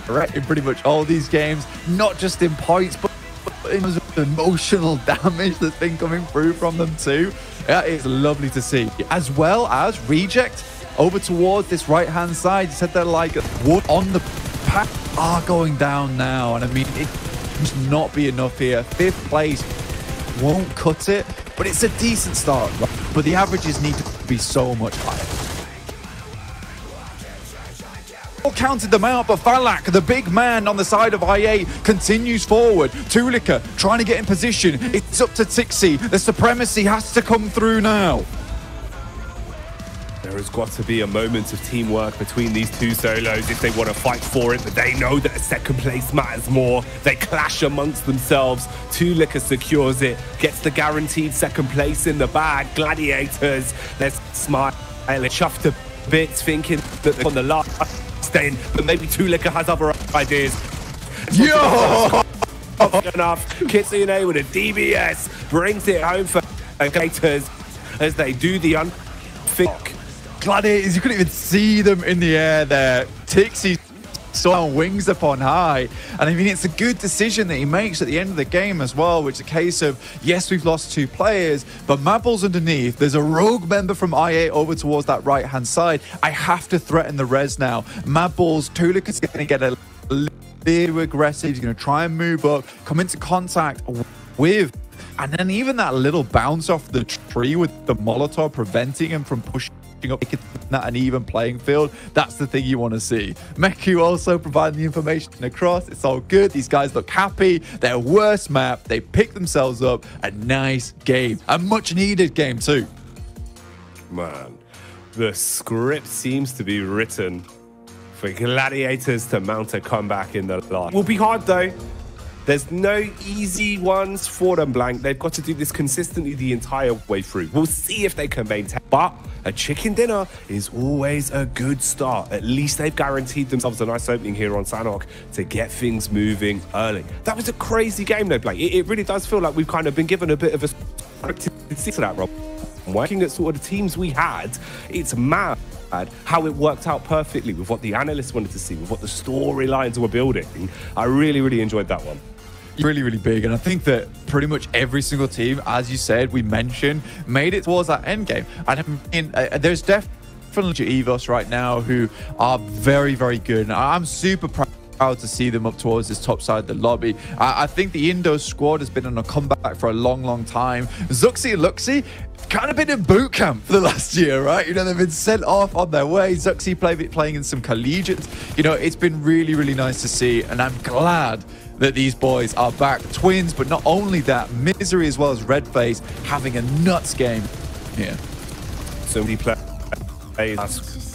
direct in pretty much all these games, not just in points, but in terms of the emotional damage that's been coming through from them too. That is lovely to see. As well as Reject over towards this right-hand side. You said they're like wood on the pack are going down now, and I mean, it must not be enough here. 5th place won't cut it, but it's a decent start, right? But the averages need to be so much higher. Counted them out, but Falak, the big man on the side of IA, continues forward. Tulika trying to get in position. It's up to TIXI. The supremacy has to come through now. There has got to be a moment of teamwork between these two solos if they want to fight for it, but they know that a second place matters more. They clash amongst themselves. Tulika secures it, gets the guaranteed second place in the bag. Gladiators, they're smiling, chuffed a bit, thinking that they're on the last staying, but maybe Tulika has other ideas. Yo! Enough. KITSUNÉ with a DBS brings it home for Gladiators as they do the unthink. Gladiators, you couldn't even see them in the air there. TIXI saw wings upon high, and I mean, it's a good decision that he makes at the end of the game as well, which is a case of, yes, we've lost 2 players, but Madballs underneath. There's a rogue member from IA over towards that right-hand side. I have to threaten the res now. Madballs, Tulika's going to get a little aggressive. He's going to try and move up, come into contact with, and then even that little bounce off the tree with the Molotov preventing him from pushing up that an even playing field. That's the thing you want to see. Meku also providing the information across. It's all good. These guys look happy. Their worst map, they pick themselves up. A nice game, a much needed game too. Man, the script seems to be written for Gladiators to mount a comeback in the last. Will be hard though. There's no easy ones for them, Blank. They've got to do this consistently the entire way through. We'll see if they can maintain. But a chicken dinner is always a good start. At least they've guaranteed themselves a nice opening here on Sandhawk to get things moving early. That was a crazy game though, Blank. It really does feel like we've kind of been given a bit of a script to that, Rob. Working at sort of the teams we had, it's mad how it worked out perfectly with what the analysts wanted to see, with what the storylines were building. I really enjoyed that one. Really big, and I think that pretty much every single team, as you said, we mentioned, made it towards that end game. And I mean, there's definitely EVOS right now who are very good, and I'm super proud proud to see them up towards this top side of the lobby. I think the Indo squad has been on a comeback for a long time. Zuxi and Luxi kind of been in boot camp for the last year, right? You know, they've been sent off on their way. Zuxi playing in some collegiates. You know, it's been really nice to see, and I'm glad that these boys are back. Twins, but not only that, Misery as well as Redface having a nuts game here. So many players.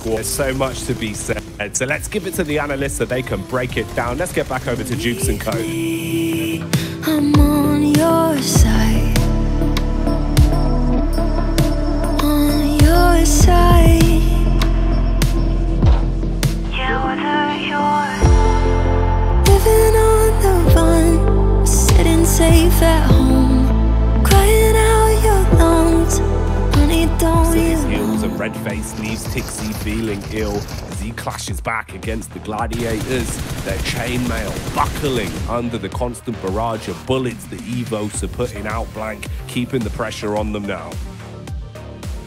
There's so much to be said. So let's give it to the analysts so they can break it down. Let's get back over to Jukes and Co. I'm on your side. On your side. Yeah, whether you're living on the run, sitting safe at home, crying out your lungs. Honey, don't you heels and Redface leaves Tixie feeling ill as he clashes back against the gladiators, their chainmail buckling under the constant barrage of bullets the Evos are putting out blank, keeping the pressure on them now.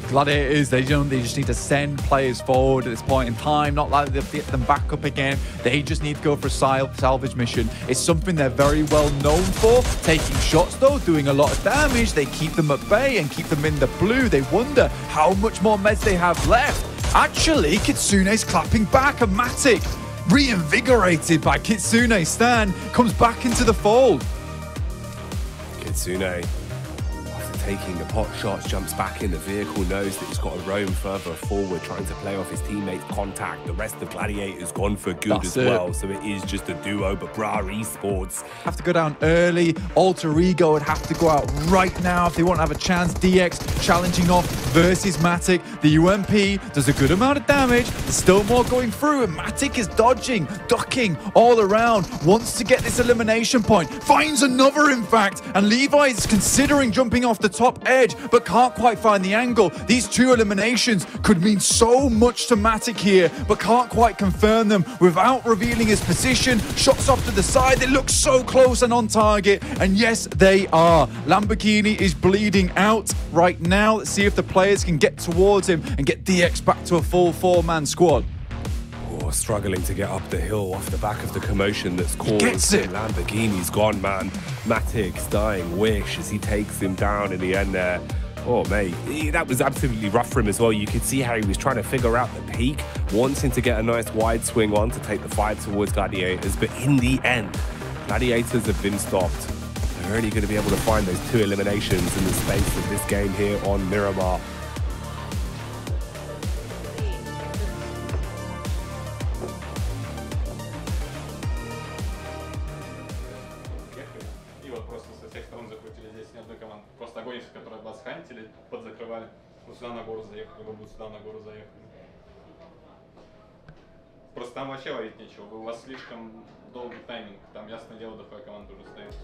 Gladiators, they just need to send players forward at this point in time, not like they'll get them back up again. They just need to go for a salvage mission. It's something they're very well known for. Taking shots though, doing a lot of damage. They keep them at bay and keep them in the blue. They wonder how much more meds they have left. Actually, KITSUNÉ's clapping back, and Matic, reinvigorated by KITSUNÉ, Stan comes back into the fold. KITSUNÉ, taking the pot shots, jumps back in the vehicle, knows that he's got to roam further forward, trying to play off his teammates' contact. The rest of Gladiators gone for good as well, so it is just a duo, but Bra Esports have to go down early. Alter Ego would have to go out right now if they want to have a chance. DX challenging off versus Matic. The UMP does a good amount of damage. There's still more going through, and Matic is dodging, ducking all around, wants to get this elimination point, finds another in fact, and Levi is considering jumping off the top edge, but can't quite find the angle. These two eliminations could mean so much to Matic here, but can't quite confirm them without revealing his position. Shots off to the side, they look so close and on target, and yes, they are. Lamborghini is bleeding out right now. Let's see if the players can get towards him and get DX back to a full four-man squad. Struggling to get up the hill off the back of the commotion that's caused. Gets it. Lamborghini's gone, man. Matic's dying wish as he takes him down in the end there. Oh, mate, that was absolutely rough for him as well. You could see how he was trying to figure out the peak, wanting to get a nice wide swing on to take the fight towards Gladiators, but in the end, Gladiators have been stopped. They're only going to be able to find those two eliminations in the space of this game here on Miramar. Которые вас хантили, подзакрывали. Вот сюда на гору заехали, вы сюда на гору заехали. Просто там вообще ловить нечего. У вас слишком долгий тайминг. Там, ясное дело, дохуя команда уже стоит.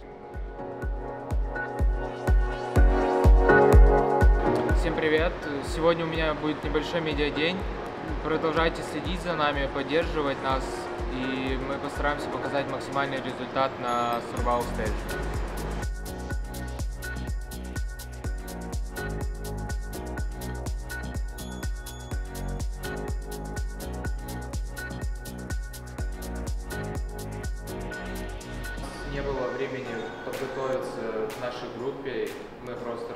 Всем привет! Сегодня у меня будет небольшой медиадень. Продолжайте следить за нами, поддерживать нас, и мы постараемся показать максимальный результат на Survival Stage. Не было времени подготовиться к нашей группе, мы просто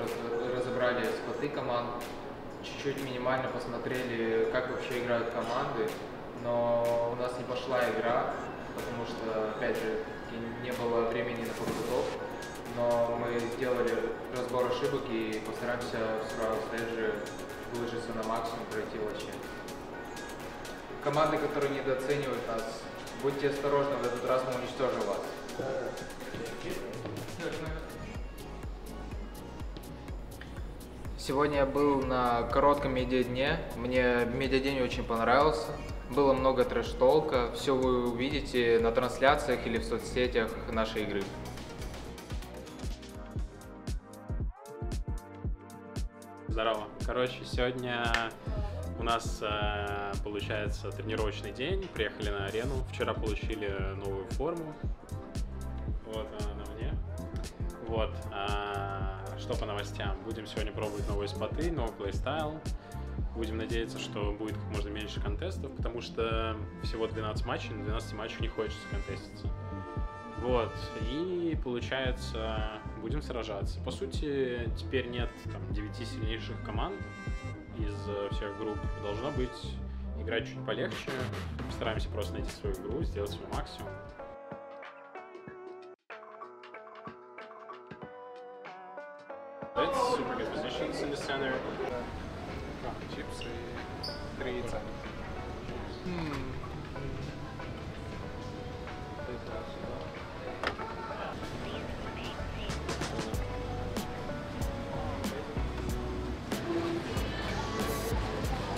разобрали споты команд, чуть-чуть минимально посмотрели, как вообще играют команды, но у нас не пошла игра, потому что, опять же, не было времени на подготовку, но мы сделали разбор ошибок и постараемся в Survival Stage выложиться на максимум, пройти вообще. Команды, которые недооценивают нас, будьте осторожны, в этот раз мы уничтожим вас. Сегодня я был на коротком медиадне. Мне медиадень очень понравился. Было много трэш-толка. Все вы увидите на трансляциях или в соцсетях нашей игры. Здорово. Короче, сегодня у нас получается тренировочный день. Приехали на арену. Вчера получили новую форму. Вот она на мне. Вот. Что по новостям? Будем сегодня пробовать новые споты, новый плейстайл. Будем надеяться, что будет как можно меньше контестов, потому что всего 12 матчей, на 12 матчах не хочется контеститься. Вот, и получается, будем сражаться. По сути, теперь нет там 9 сильнейших команд из всех групп. Должно быть играть чуть полегче. Постараемся просто найти свою игру, сделать свой максимум. Let's super good positions in the center. Чипсы, 3 яйца.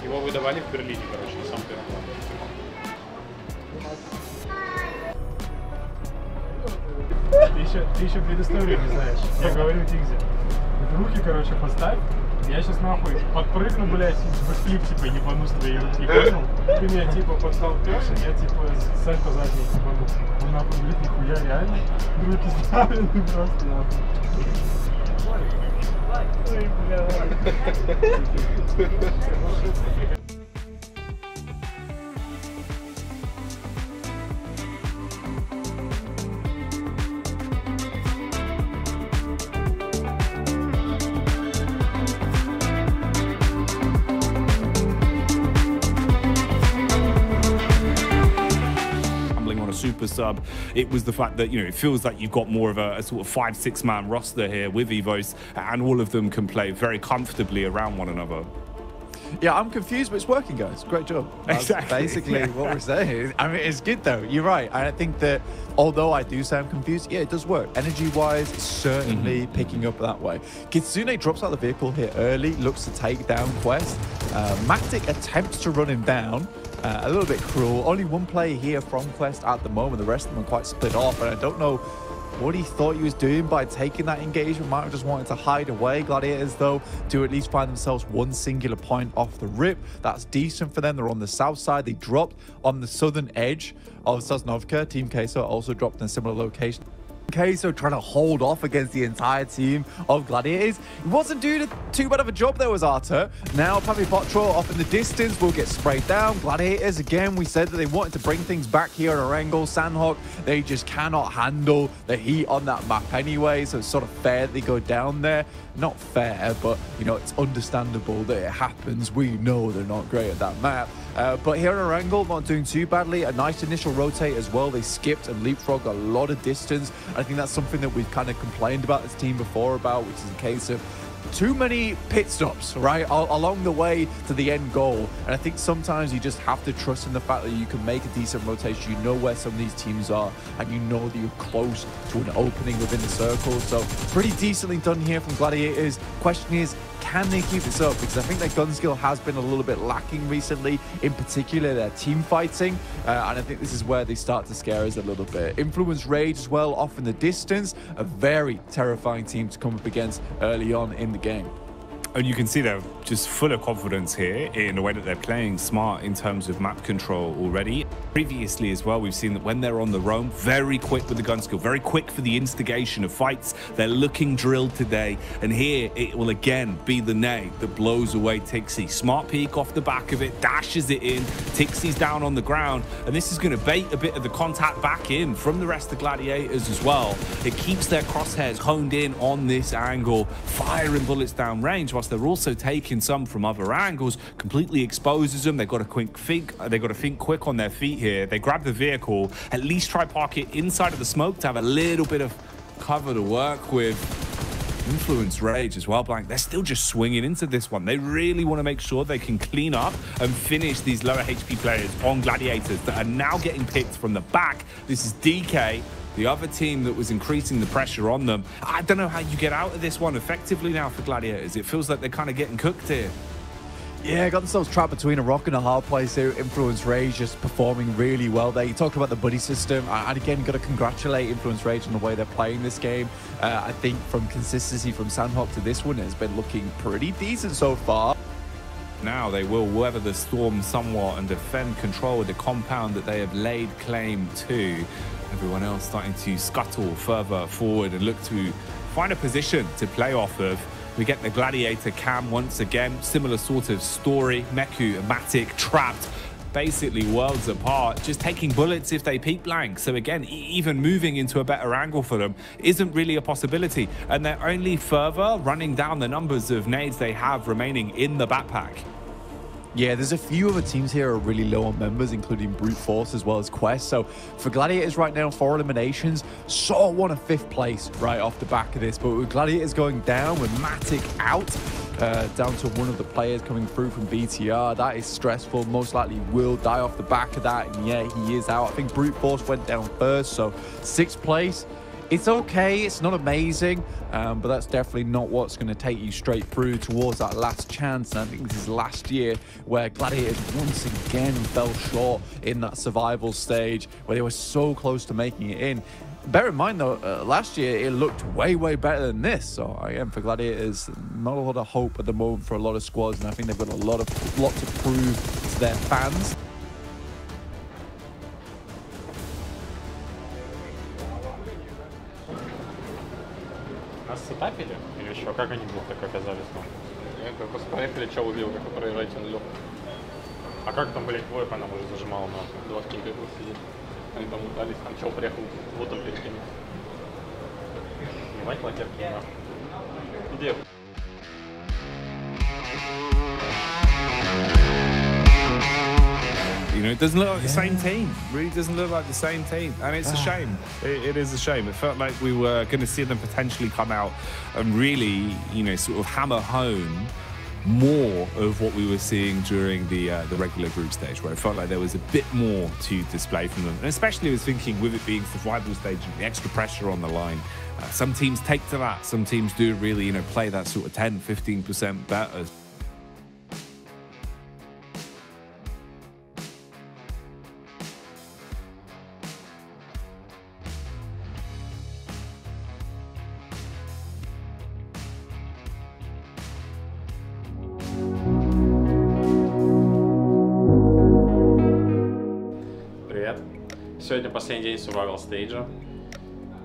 Его выдавали в Берлине, короче, на самом первом плане. Ты еще предысторию не знаешь. Я говорю Тигзе, руки, короче, поставь. Я сейчас нахуй подпрыгну, блядь, бэкфлип, типа, ебану с твоей руки, понял? Ты меня, типа, подтолкнешь, и я, типа, сальто задний ебану. Он, нахуй, говорит, нихуя, реально? Руки ставлены просто, нахуй. Ой, бля. Super sub, it was the fact that, you know, it feels like you've got more of a sort of 5-6 man roster here with Evos, and all of them can play very comfortably around one another. Yeah, I'm confused, but it's working, guys. Great job. That's basically what we're saying. I mean, it's good, though. You're right. I think that although I do sound confused, yeah, it does work. Energy-wise, certainly picking up that way. KITSUNÉ drops out of the vehicle here early, looks to take down Quest. Matic attempts to run him down. A little bit cruel. Only one player here from Quest at the moment. The rest of them are quite split off, and I don't know what he thought he was doing by taking that engagement. Might have just wanted to hide away. Gladiators, though, do at least find themselves one singular point off the rip. That's decent for them. They're on the south side. They dropped on the southern edge of Sosnovka. Team KITSUNÉ also dropped in a similar location. KITSUNÉ trying to hold off against the entire team of Gladiators. He wasn't doing too bad of a job though as Arthur. Now Papi Potro off in the distance will get sprayed down. Gladiators, again, we said that they wanted to bring things back here at Erangel. Sandhawk, they just cannot handle the heat on that map anyway, so it's sort of fair that they go down there. Not fair, but, you know, it's understandable that it happens. We know they're not great at that map. But here at Erangel, not doing too badly. A nice initial rotate as well. They skipped and leapfrogged a lot of distance. I think that's something that we've kind of complained about this team before about, which is a case of too many pit stops, right, along the way to the end goal. And I think sometimes you just have to trust in the fact that you can make a decent rotation. You know where some of these teams are, and you know that you're close to an opening within the circle. So pretty decently done here from Gladiators. Question is, can they keep this up? Because I think their gun skill has been a little bit lacking recently, in particular their team fighting, and I think this is where they start to scare us a little bit. Influence Rage as well off in the distance, a very terrifying team to come up against early on in the game. And you can see they're just full of confidence here in the way that they're playing smart in terms of map control already. Previously as well, we've seen that when they're on the roam, very quick with the gun skill, very quick for the instigation of fights. They're looking drilled today. And here it will again be the nade that blows away Tixi. Smart peek off the back of it, dashes it in. Tixi's down on the ground. And this is going to bait a bit of the contact back in from the rest of the Gladiators as well. It keeps their crosshairs honed in on this angle, firing bullets down range, whilst they're also taking some from other angles, completely exposes them. They've got to think quick on their feet here. They grab the vehicle, at least try park it inside of the smoke to have a little bit of cover to work with. Influence Rage as well, Blank. They're still just swinging into this one. They really want to make sure they can clean up and finish these lower HP players on Gladiators that are now getting picked from the back. This is DK, the other team that was increasing the pressure on them. I don't know how you get out of this one effectively now for Gladiators. It feels like they're kind of getting cooked here. Yeah, got themselves trapped between a rock and a hard place here. Influence Rage just performing really well there. You talked about the buddy system, and again, got to congratulate Influence Rage on the way they're playing this game. I think from consistency from Sandhawk to this one, it's been looking pretty decent so far. Now they will weather the storm somewhat and defend control of the compound that they have laid claim to. Everyone else starting to scuttle further forward and look to find a position to play off of. We get the Gladiator cam once again. Similar sort of story. Meku, Matic, trapped. Basically worlds apart, just taking bullets if they peek blank. So again, even moving into a better angle for them isn't really a possibility. And they're only further running down the numbers of nades they have remaining in the backpack. Yeah, there's a few other teams here are really low on members, including Brute Force as well as Quest. So for Gladiators right now, 4 eliminations, sort of want a 5th place right off the back of this. But with Gladiators going down, with Matic out, down to one of the players coming through from BTR, that is stressful. Most likely will die off the back of that. And yeah, he is out. I think Brute Force went down first, so 6th place. It's okay, it's not amazing, but that's definitely not what's going to take you straight through towards that last chance. And I think this is last year where Gladiators once again fell short in that survival stage where they were so close to making it in. Bear in mind though, last year it looked way better than this. So again, for Gladiators, not a lot of hope at the moment for a lot of squads, and I think they've got a lot to prove to their fans. Нас сетапили? Или что? Как они вдруг так оказались там? Я как раз проехали, что убил, как вы проезжаете на лёг. А как там, блядь, двое по нам уже зажимало нахуй? 2 в кемпе сидит. Они там лутались, там чел приехал, вот он перед кем. Ебать лакерки нахуй. Где? You know, it doesn't look like the same team. Really doesn't look like the same team. And it's a shame. It is a shame. It felt like we were going to see them potentially come out and really, you know, sort of hammer home more of what we were seeing during the regular group stage, where it felt like there was a bit more to display from them. And especially I was thinking with it being survival stage and the extra pressure on the line, some teams take to that. Some teams do really, you know, play that sort of 10, 15% better. Сегодня последний день survival стейджа.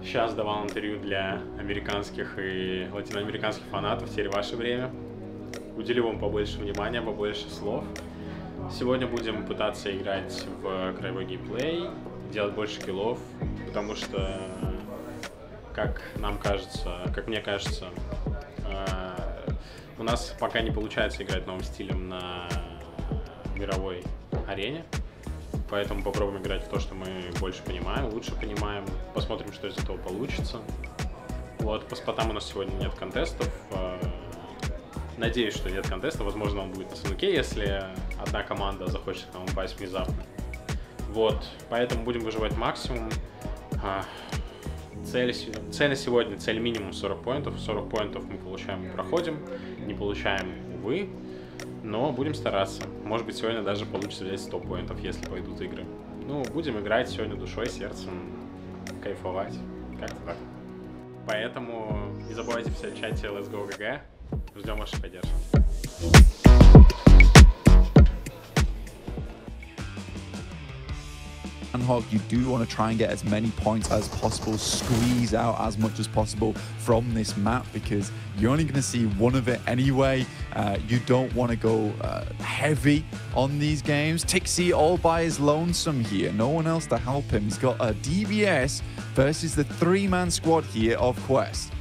Сейчас давал интервью для американских и латиноамериканских фанатов. Теперь ваше время. Уделю вам побольше внимания, побольше слов. Сегодня будем пытаться играть в краевой геймплей, делать больше киллов, потому что, как нам кажется, как мне кажется, у нас пока не получается играть новым стилем на мировой арене. Поэтому попробуем играть в то, что мы больше понимаем, лучше понимаем. Посмотрим, что из этого получится. Вот, по спотам у нас сегодня нет контестов. Надеюсь, что нет контеста. Возможно, он будет на Сануке, если одна команда захочет к нам упасть внезапно. Вот, поэтому будем выживать максимум. Цель на сегодня, цель минимум 40 поинтов. 40 поинтов мы получаем и проходим. Не получаем, увы. Но будем стараться. Может быть, сегодня даже получится взять 100 поинтов, если пойдут игры. Ну, будем играть сегодня душой, сердцем, кайфовать. Как-то так. Поэтому не забывайте писать в чате Let's Go GG. Ждем вашей поддержки. You do want to try and get as many points as possible, squeeze out as much as possible from this map, because you're only going to see one of it anyway. You don't want to go heavy on these games. KITSUNÉ all by his lonesome here, no one else to help him. He's got a DBS versus the 3-man squad here of Quest.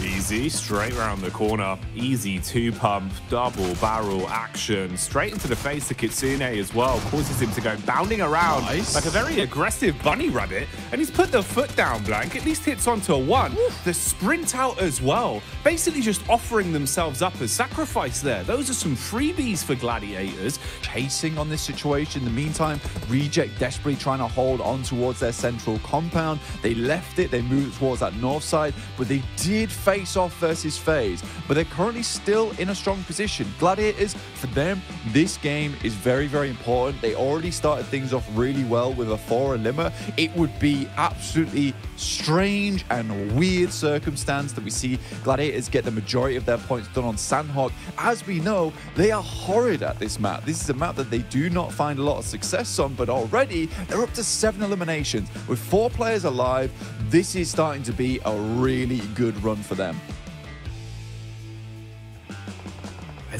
Easy, straight around the corner. Easy 2-pump, double barrel action. Straight into the face of KITSUNÉ as well. Causes him to go bounding around like a very aggressive bunny rabbit. And he's put the foot down blank. At least hits onto 1. The sprint out as well. Basically just offering themselves up as sacrifice there. Those are some freebies for Gladiators. Chasing on this situation. In the meantime, Reject desperately trying to hold on towards their central compound. They left it. They moved towards that north side. But they did face off versus FaZe, but they're currently still in a strong position. Gladiators, for them, this game is very important. They already started things off really well with a 4 limmer. It would be absolutely strange and weird circumstance that we see Gladiators get the majority of their points done on Sandhawk. As we know, they are horrid at this map. This is a map that they do not find a lot of success on, but already they're up to 7 eliminations. With 4 players alive, this is starting to be a really good run for them.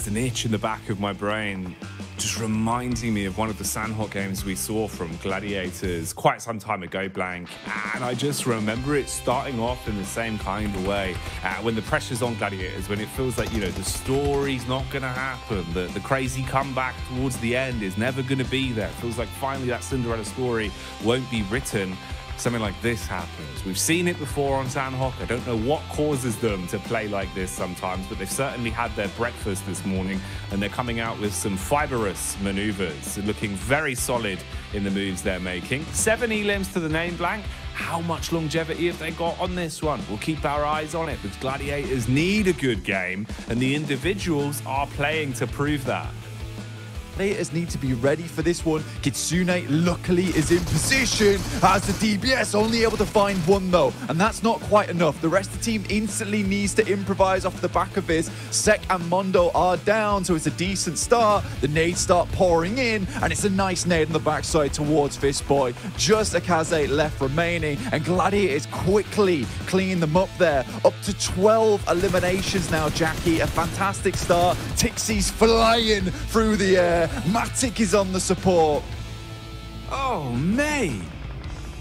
there's an itch in the back of my brain just reminding me of one of the Sandhawk games we saw from Gladiators quite some time ago, Blank. And I just remember it starting off in the same kind of way. When the pressure's on Gladiators, when it feels like, you know, the story's not going to happen, the crazy comeback towards the end is never going to be there. It feels like finally that Cinderella story won't be written. Something like this happens. We've seen it before on Sandhawk. I don't know what causes them to play like this sometimes, but they've certainly had their breakfast this morning and they're coming out with some fibrous maneuvers, looking very solid in the moves they're making. 7 elims to the name, Blank. How much longevity have they got on this one? We'll keep our eyes on it because Gladiators need a good game and the individuals are playing to prove that. Gladiators need to be ready for this one. KITSUNÉ luckily is in position as the DBS, only able to find one though, and that's not quite enough. The rest of the team instantly needs to improvise off the back of this. Sek and Mondo are down, so it's a decent start. The nades start pouring in, and it's a nice nade on the backside towards Fistboy. Just a Kaze left remaining, and Gladiators quickly clean them up there. Up to 12 eliminations now, Jackie. A fantastic start. Tixie's flying through the air. Matic is on the support. Oh, mate.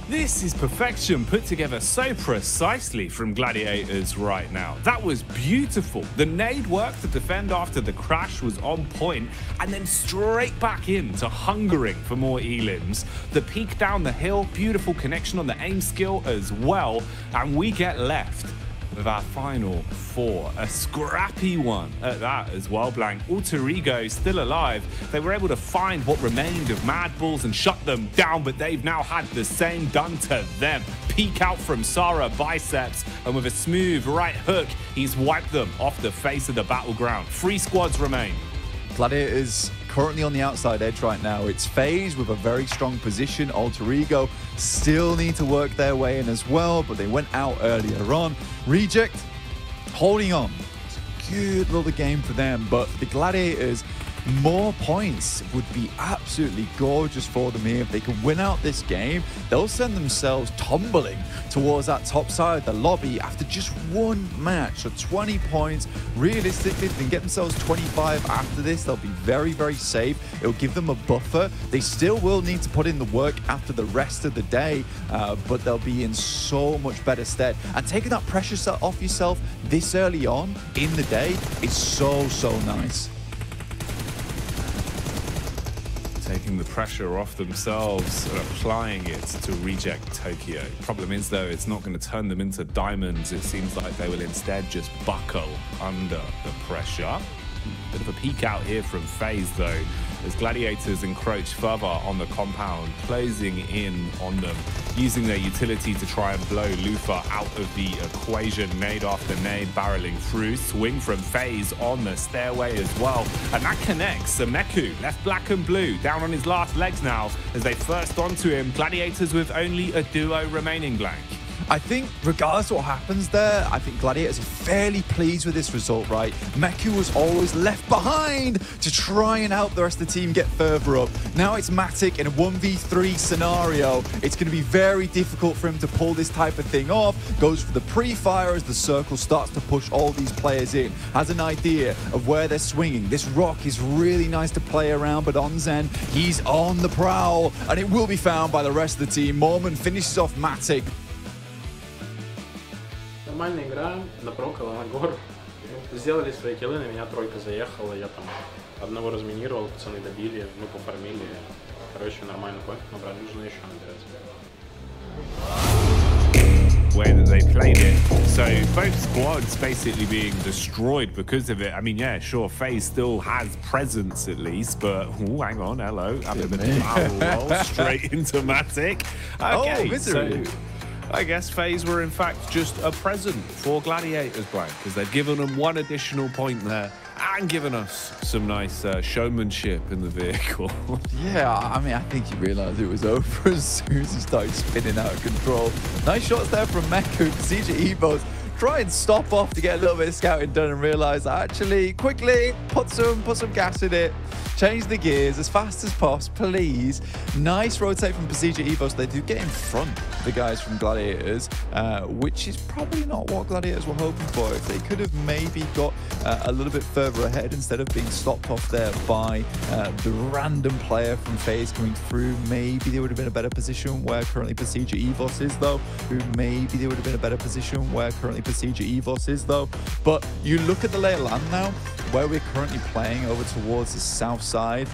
This is perfection put together so precisely from Gladiators right now. That was beautiful. The nade work to defend after the crash was on point, and then straight back into hungering for more elims. The peek down the hill, beautiful connection on the aim skill as well, and we get left with our final 4. A scrappy one at that as well, Blank. Alter Ego still alive. They were able to find what remained of Mad Bulls and shut them down, but they've now had the same done to them. Peek out from Sara Biceps, and with a smooth right hook, he's wiped them off the face of the battleground. 3 squads remain. Gladiators currently on the outside edge right now. It's FaZe with a very strong position. Alter Ego still need to work their way in as well, but they went out earlier on. Reject holding on. It's a good little game for them, but the Gladiators, more points would be absolutely gorgeous for them here. If they can win out this game, they'll send themselves tumbling towards that top side of the lobby after just one match. So 20 points. Realistically, if they can get themselves 25 after this, they'll be very, very safe. It'll give them a buffer. They still will need to put in the work after the rest of the day, but they'll be in so much better stead. And taking that pressure off yourself this early on in the day is so, so nice. Taking the pressure off themselves and applying it to Reject Tokyo. Problem is, though, it's not going to turn them into diamonds. It seems like they will instead just buckle under the pressure. Bit of a peek out here from FaZe, though, as Gladiators encroach further on the compound, closing in on them, using their utility to try and blow Lufa out of the equation. Nade after nade barreling through. Swing from FaZe on the stairway as well. And that connects. Sameku left black and blue, down on his last legs now as they first onto him. Gladiators with only a duo remaining, Blank. I think regardless of what happens there, I think Gladiators are fairly pleased with this result, right? Meku was always left behind to try and help the rest of the team get further up. Now it's Matic in a 1v3 scenario. It's going to be very difficult for him to pull this type of thing off. Goes for the pre-fire as the circle starts to push all these players in. Has an idea of where they're swinging. This rock is really nice to play around, but on Zen, he's on the prowl, and it will be found by the rest of the team. Mormon finishes off Matic. Нормальная игра, напрокала на гор. Сделали свои киллы, на меня тройка заехала, я там одного разминировал, пацаны добили, мы пофармили. Короче, нормально поинт набрали, нужно еще набирать. Way that they played it. So both squads basically being destroyed because of it. I mean, yeah, sure, FaZe still has presence at least, but ooh, hang on, hello. After the power roll straight into Matic. Okay, so I guess FaZe were in fact just a present for Gladiators, Blank, because they've given them one additional point there and given us some nice showmanship in the vehicle. Yeah, I mean, I think he realised it was over as soon as he started spinning out of control. Nice shots there from Meku. CJ Evo's try and stop off to get a little bit of scouting done and realize actually quickly put some gas in it. Change the gears as fast as possible, please. Nice rotate from Procedure Evo, so they do get in front of the guys from Gladiators, which is probably not what Gladiators were hoping for. If they could have maybe got a little bit further ahead instead of being stopped off there by the random player from FaZe coming through, maybe they would have been in a better position where currently Procedure Evos is, though. Maybe they would have been in a better position where currently Procedure Evos is, though. But you look at the lay of land now, where we're currently playing over towards the south side.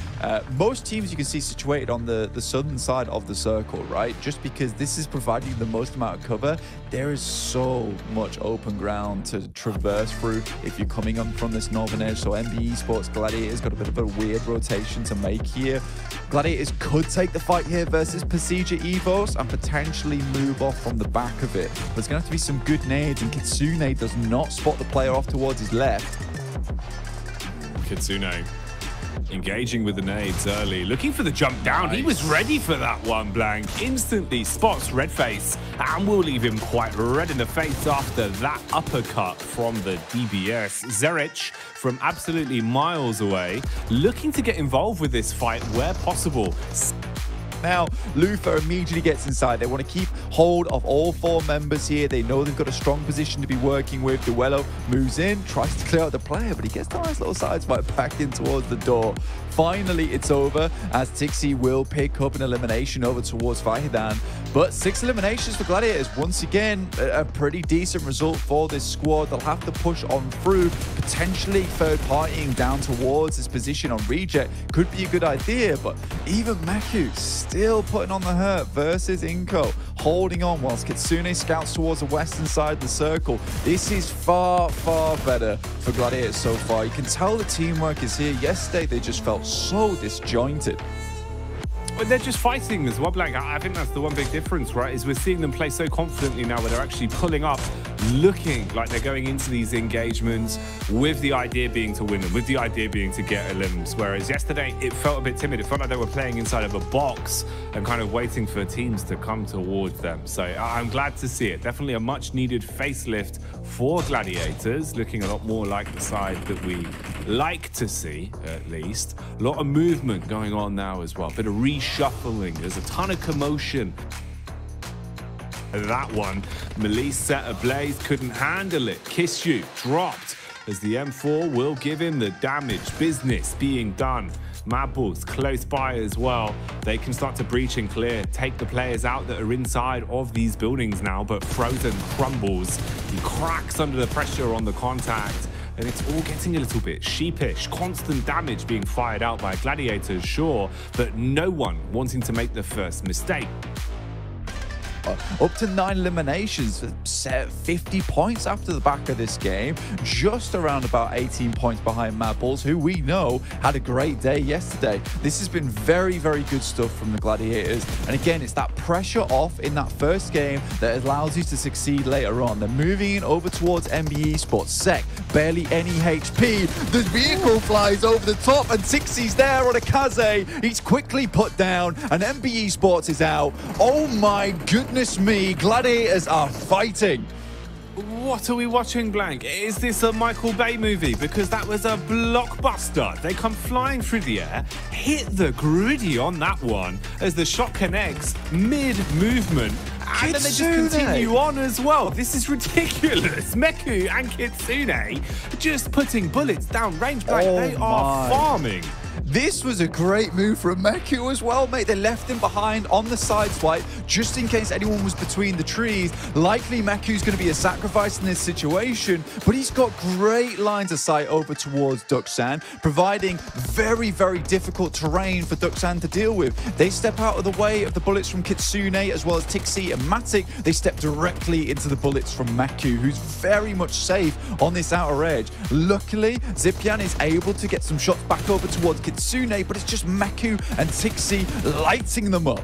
Most teams you can see situated on the southern side of the circle, right? Just because this is providing the most amount of cover, there is so much open ground to traverse through if you're coming on from this northern edge. So MB Esports Gladiators got a bit of a weird rotation to make here. Gladiators could take the fight here versus Procedure Evos and potentially move off from the back of it. But there's going to have to be some good nades, and KITSUNÉ does not spot the player off towards his left. KITSUNÉ engaging with the nades early, looking for the jump down. Nice. He was ready for that one, Blank. Instantly spots Redface and will leave him quite red in the face after that uppercut from the DBS. Zerich from absolutely miles away, looking to get involved with this fight where possible. Now, Luther immediately gets inside. They want to keep hold of all four members here. They know they've got a strong position to be working with. Duello moves in, tries to clear out the player, but he gets a nice little side swipe back in towards the door. Finally, it's over as TiXi will pick up an elimination over towards Vahidan. But 6 eliminations for Gladiators. Once again, a pretty decent result for this squad. They'll have to push on through, potentially third-partying down towards this position on reject. Could be a good idea, but even Maku still putting on the hurt versus Inko. Holding on whilst KITSUNÉ scouts towards the western side of the circle. This is far, far better for Gladiators so far. You can tell the teamwork is here. Yesterday, they just felt so disjointed. Well, they're just fighting as well, Blank. I think that's the one big difference, right? Is we're seeing them play so confidently now where they're actually pulling up, looking like they're going into these engagements with the idea being to win them, with the idea being to get elims. Whereas yesterday, it felt a bit timid. It felt like they were playing inside of a box and kind of waiting for teams to come towards them. So I'm glad to see it. Definitely a much needed facelift for Gladiators, looking a lot more like the side that we like to see, at least. A lot of movement going on now as well. A bit of reshuffling. There's a ton of commotion. That one, Melise set ablaze, couldn't handle it. Kiss You dropped as the M4 will give him the damage. Business being done. Madballs close by as well. They can start to breach and clear, take the players out that are inside of these buildings now, but Frozen crumbles. He cracks under the pressure on the contact, and it's all getting a little bit sheepish. Constant damage being fired out by Gladiators, sure, but no one wanting to make the first mistake. Up to 9 eliminations, set 50 points after the back of this game, just around about 18 points behind Madballs, who we know had a great day yesterday. This has been very, very good stuff from the Gladiators. And again, it's that pressure off in that first game that allows you to succeed later on. They're moving in over towards MB Esports. Sec, barely any HP. The vehicle flies over the top and TiXi's there on a Kaze. He's quickly put down and MB Esports is out. Oh my goodness me, Gladiators are fighting. What are we watching, Blank? Is this a Michael Bay movie? Because that was a blockbuster. They come flying through the air, hit the griddy on that one as the shot connects mid-movement. And then they just continue on as well. This is ridiculous. Meku and KITSUNÉ just putting bullets down range, Blank. They are farming. This was a great move from Meku as well, mate. They left him behind on the side swipe just in case anyone was between the trees. Likely Meku's going to be a sacrifice in this situation, but he's got great lines of sight over towards Duxan, providing very, very difficult terrain for Duxan to deal with. They step out of the way of the bullets from KITSUNÉ as well as TiXi and Matic. They step directly into the bullets from Meku, who's very much safe on this outer edge. Luckily, Zipian is able to get some shots back over towards KITSUNÉ, but it's just Meku and TiXi lighting them up.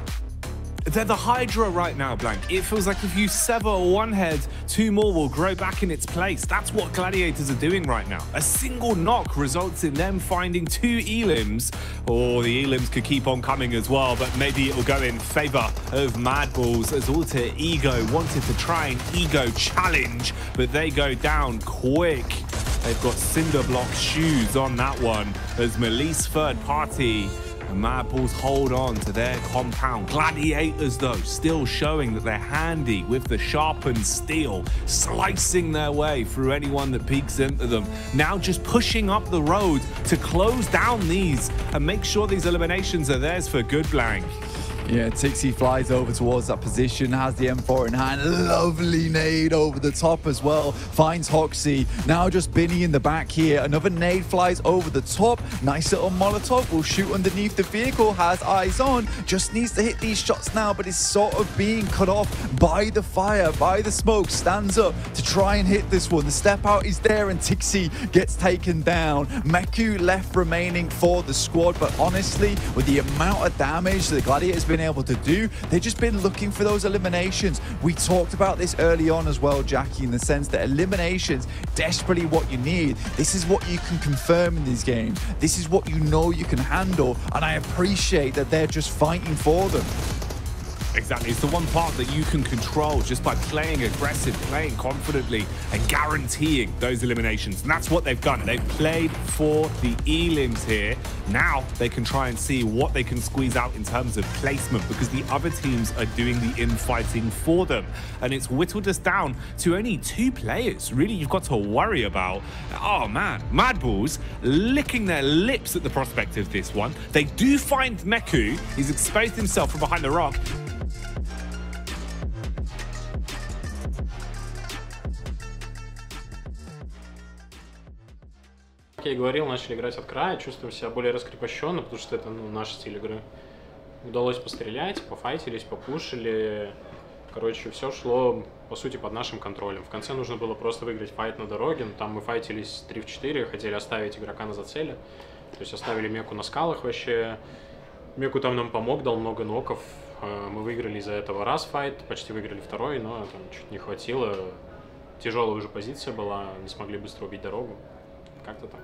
They're the Hydra right now, Blank. It feels like if you sever one head, two more will grow back in its place. That's what Gladiators are doing right now. A single knock results in them finding two elims, or the elims could keep on coming as well, but maybe it will go in favor of Mad Balls as Alter Ego wanted to try an ego challenge, but they go down quick. They've got cinder block shoes on that one as Melise third party. And Mad Balls hold on to their compound. Gladiators, though, still showing that they're handy with the sharpened steel, slicing their way through anyone that peeks into them. Now just pushing up the road to close down these and make sure these eliminations are theirs for good, Blank. Yeah, TIXI flies over towards that position, has the M4 in hand. Lovely nade over the top as well. Finds Hoxie. Now just Binny in the back here. Another nade flies over the top. Nice little Molotov. Will shoot underneath the vehicle. Has eyes on. Just needs to hit these shots now, but is sort of being cut off by the fire, by the smoke. Stands up to try and hit this one. The step out is there and TIXI gets taken down. Meku left remaining for the squad, but honestly, with the amount of damage the Gladiators been able to do, they've just been looking for those eliminations. We talked about this early on as well, Jackie, in the sense that eliminations desperately what you need. This is what you can confirm in these games. This is what you know you can handle, and I appreciate that they're just fighting for them. Exactly, it's the one part that you can control just by playing aggressive, playing confidently, and guaranteeing those eliminations. And that's what they've done. They've played for the elims here. Now they can try and see what they can squeeze out in terms of placement, because the other teams are doing the infighting for them. And it's whittled us down to only 2 players, really, you've got to worry about. Oh man, Mad Balls licking their lips at the prospect of this one. They do find Meku. He's exposed himself from behind the rock. Как я и говорил, начали играть от края, чувствуем себя более раскрепощенно, потому что это наш стиль игры. Удалось пострелять, пофайтились, попушили. Короче, все шло, по сути, под нашим контролем. В конце нужно было просто выиграть файт на дороге, но там мы файтились 3 в 4, хотели оставить игрока на зацеле. То есть оставили Меку на скалах вообще. Меку там нам помог, дал много ноков. Мы выиграли из-за этого раз файт, почти выиграли второй, но там чуть не хватило. Тяжелая уже позиция была, не смогли быстро убить дорогу. Как-то так.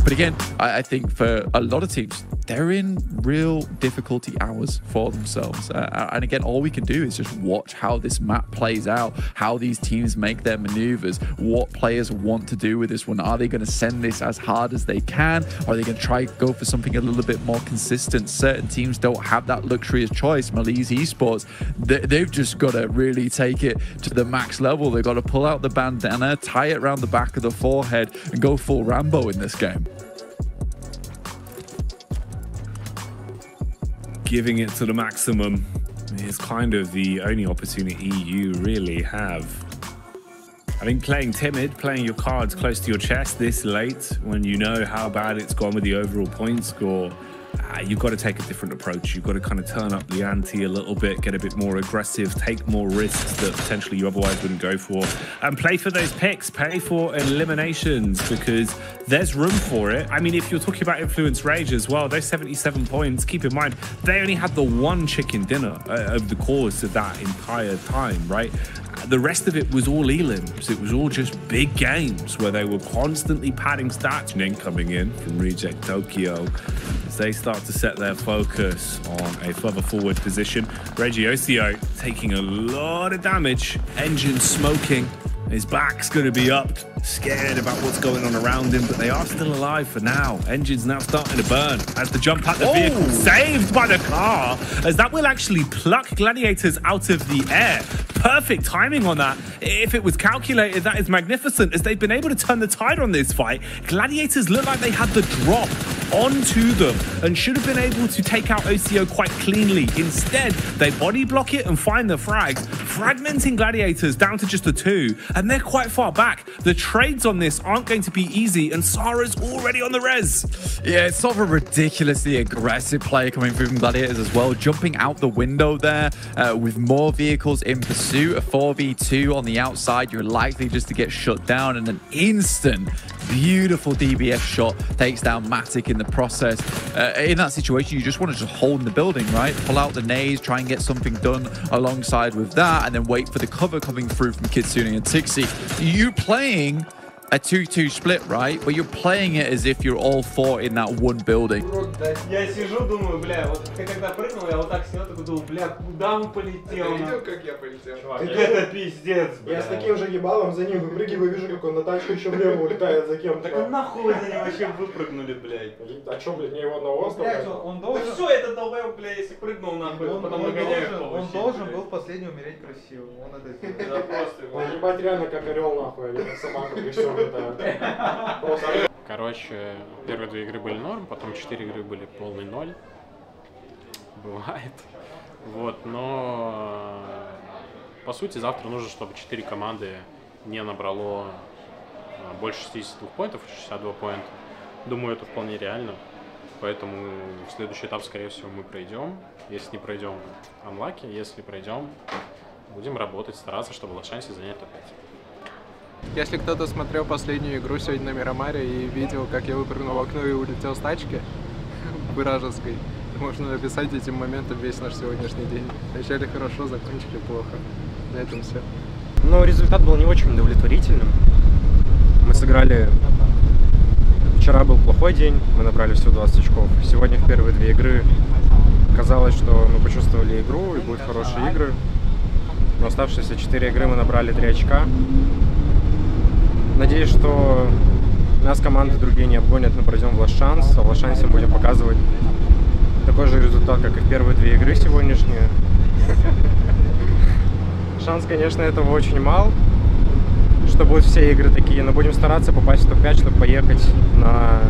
But again, I think for a lot of teams, they're in real difficulty hours for themselves. And again, all we can do is just watch how this map plays out, how these teams make their maneuvers, what players want to do with this one. Are they going to send this as hard as they can? Or are they going to try to go for something a little bit more consistent? Certain teams don't have that luxurious choice. Melise Esports, they've just got to really take it to the max level. They've got to pull out the bandana, tie it around the back of the forehead, and go full Rambo in this game. Giving it to the maximum is kind of the only opportunity you really have. I think playing timid, playing your cards close to your chest this late, when you know how bad it's gone with the overall point score, you've got to take a different approach. You've got to kind of turn up the ante a little bit, get a bit more aggressive, take more risks that potentially you otherwise wouldn't go for, and play for those picks, play for eliminations, because there's room for it. I mean, if you're talking about Influence Rage as well, those 77 points, keep in mind, they only had the 1 chicken dinner over the course of that entire time, right? The rest of it was all elims. It was all just big games where they were constantly padding stats. And then coming in from Reject Tokyo as they start to set their focus on a further forward position. Regiocio taking a lot of damage. Engine smoking. His back's going to be up, scared about what's going on around him, but they are still alive for now. Engine's now starting to burn as the jump at the vehicle, saved by the car, as that will actually pluck Gladiators out of the air. Perfect timing on that. If it was calculated, that is magnificent, as they've been able to turn the tide on this fight. Gladiators look like they had the drop onto them and should have been able to take out OCO quite cleanly. Instead, they body block it and find the frags, fragmenting Gladiators down to just a 2, and they're quite far back. The trades on this aren't going to be easy, and Sarah's already on the res. Yeah, it's sort of a ridiculously aggressive play coming through from Gladiators as well, jumping out the window there with more vehicles in pursuit. A 4v2 on the outside, you're likely just to get shut down, and an instant beautiful DBS shot takes down Matic in the process. In that situation, you just want to just hold in the building, right? Pull out the nades, try and get something done alongside with that, and then wait for the cover coming through from KITSUNÉ and Tixi. You playing a 2-2 split, right? But you're playing it as if you're all four in that one building. Я сижу, думаю, бля, вот ты когда прыгнул, я вот так сидел, такой думал, бля, куда он полетел? Ты видел, как я полетел? Это пиздец, бля. Я с таким же ебалом за ним выпрыгиваю, вижу, как он на тачку еще влево улетает за кем-то. Так нахуй за ним вообще выпрыгнули, блядь? А чё, блядь, мне его одного оставили? Блядь, он должен... Да все, это долбоёб, бля, если прыгнул нахуй, потом нагоняешь получить. Он должен был последний умереть красиво. Он это... Да просто... Он ебать реально как орел нахуй, а не как собака, при всем летает. Короче, первые 2 игры были норм, потом 4 игры были полный ноль. Бывает. Вот, но по сути завтра нужно, чтобы 4 команды не набрало больше 62 поинтов, 62 поинта. Думаю, это вполне реально. Поэтому в следующий этап, скорее всего, мы пройдем. Если не пройдем, анлаки. Если пройдем, будем работать, стараться, чтобы в шансе занять топ-5. Если кто-то смотрел последнюю игру сегодня на Мирамаре и видел, как я выпрыгнул в окно и улетел с тачки вражеской, можно написать этим моментом весь наш сегодняшний день. Начали хорошо, закончили плохо. На этом все. Но результат был не очень удовлетворительным. Мы сыграли... Вчера был плохой день, мы набрали всего 20 очков. Сегодня в первые 2 игры казалось, что мы почувствовали игру и будут хорошие игры. Но оставшиеся 4 игры мы набрали 3 очка. Надеюсь, что нас команды другие не обгонят, мы пройдем в лast шанс, а в last шансе будем показывать такой же результат, как и в первые 2 игры сегодняшние. Шанс, конечно, этого очень мал, что будут все игры такие, но будем стараться попасть в топ-5, чтобы поехать на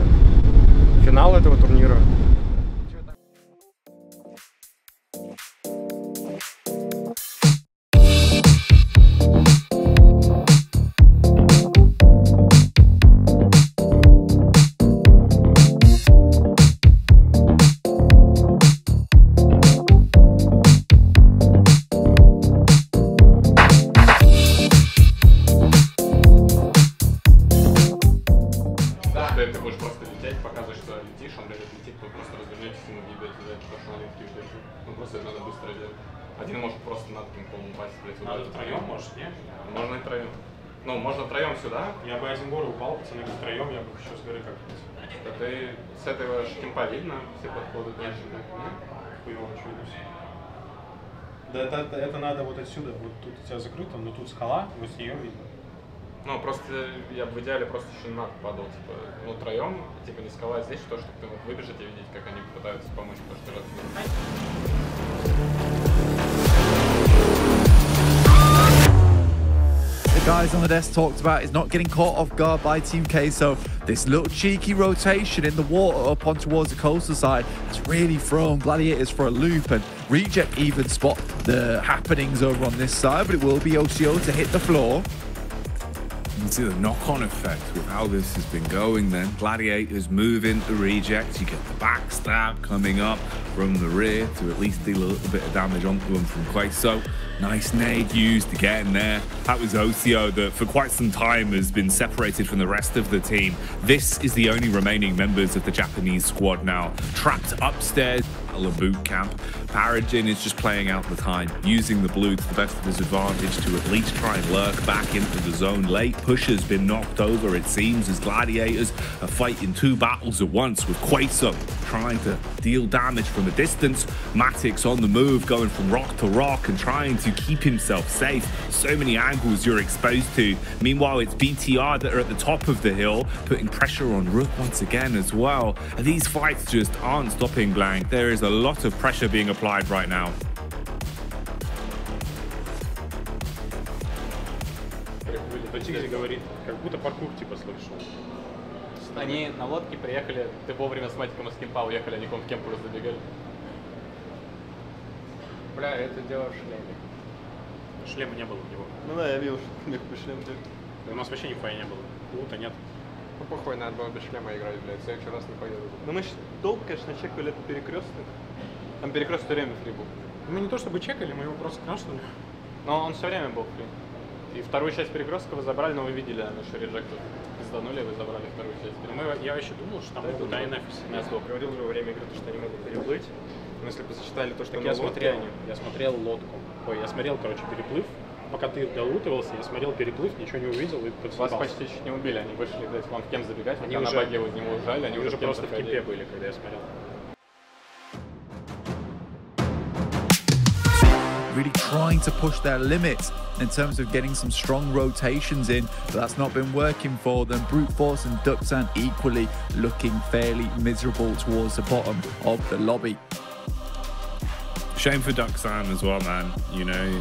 финал этого турнира. Один может просто над кем-то упасть, блядь. Надо втроем, может, нет? Можно и втроем. Ну, можно втроем сюда. Я бы один горы упал, пацаны, втроем, я бы еще с горы как-нибудь. Да ты с этого шкемпа видно все подходы дальше, да? Хуёво, что это? Да это надо вот отсюда, вот тут у тебя закрыто, но тут скала, вот с нее видно. Ну, просто я бы в идеале просто еще над падал, типа, ну, втроем, типа, не скала здесь, что, чтобы ты мог выбежать и видеть, как они пытаются помочь, потому что раз. The guys on the desk talked about is not getting caught off guard by Team K, so this little cheeky rotation in the water up on towards the coastal side has really thrown Gladiators for a loop, and Reject even spot the happenings over on this side, but it will be OCO to hit the floor. You can see the knock-on effect with how this has been going then. Gladiators move into Reject. You get the backstab coming up from the rear to at least deal a little bit of damage onto them from Queso. Nice nade used again there. That was OCO that for quite some time has been separated from the rest of the team. This is the only remaining members of the Japanese squad now. Trapped upstairs. A boot camp. Paragin is just playing out the time, using the blue to the best of his advantage to at least try and lurk back into the zone late. Push has been knocked over, it seems, as Gladiators are fighting 2 battles at once, with Queso trying to deal damage from a distance. Matic's on the move, going from rock to rock and trying to keep himself safe. So many angles you're exposed to. Meanwhile, it's BTR that are at the top of the hill, putting pressure on Rook once again as well. And these fights just aren't stopping, Blank. There is a lot of pressure being applied right now. Тигзи говорит, как будто паркур типа слышал. Они на лодке приехали, ты вовремя с Матиком из кемпа уехали, они к кемпу забегали. Бля, это дело в шлеме. Шлема не было у него. Ну да, я видел, что у них по шлему. У нас вообще нихуя не было. Лута нет. Ну, похуй, надо было без шлема играть, блядь. В следующий раз не поеду. Ну, мы долго, конечно, чекали этот перекресток. Там перекресток все время фри был. Мы не то чтобы чекали, мы его просто крашнули. Но он все время был фри. И вторую часть перекрестка вы забрали, но вы видели, наши реджекты пизданули, вы забрали вторую часть. Я вообще думал, что там будут INF. Я говорил уже во время игры, что они могут переплыть. Но если бы сочетали то, что так я смотрел лодку. Ой, я смотрел, короче, переплыв. Пока ты долутывался, я смотрел переплыв, ничего не увидел и подсыпался. Вас почти чуть не убили, они вышли, блядь, вон в кем забегать, они уже на баге вот него ужали, они уже просто в кемпе были, когда я смотрел. Really trying to push their limits in terms of getting some strong rotations in, but that's not been working for them. Brute Force and Duxan equally looking fairly miserable towards the bottom of the lobby. Shame for Duxan as well, man. You know,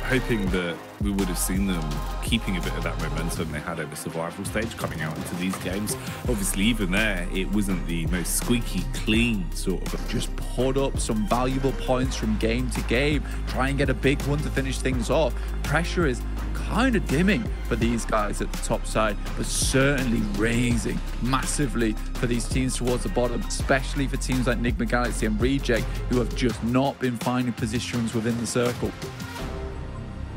hoping that we would have seen them keeping a bit of that momentum they had at the survival stage coming out into these games. Obviously, even there, it wasn't the most squeaky clean sort of. Just put up some valuable points from game to game. Try and get a big one to finish things off. Pressure is kind of dimming for these guys at the top side, but certainly raising massively for these teams towards the bottom, especially for teams like Nigma Galaxy and Reject, who have just not been finding positions within the circle.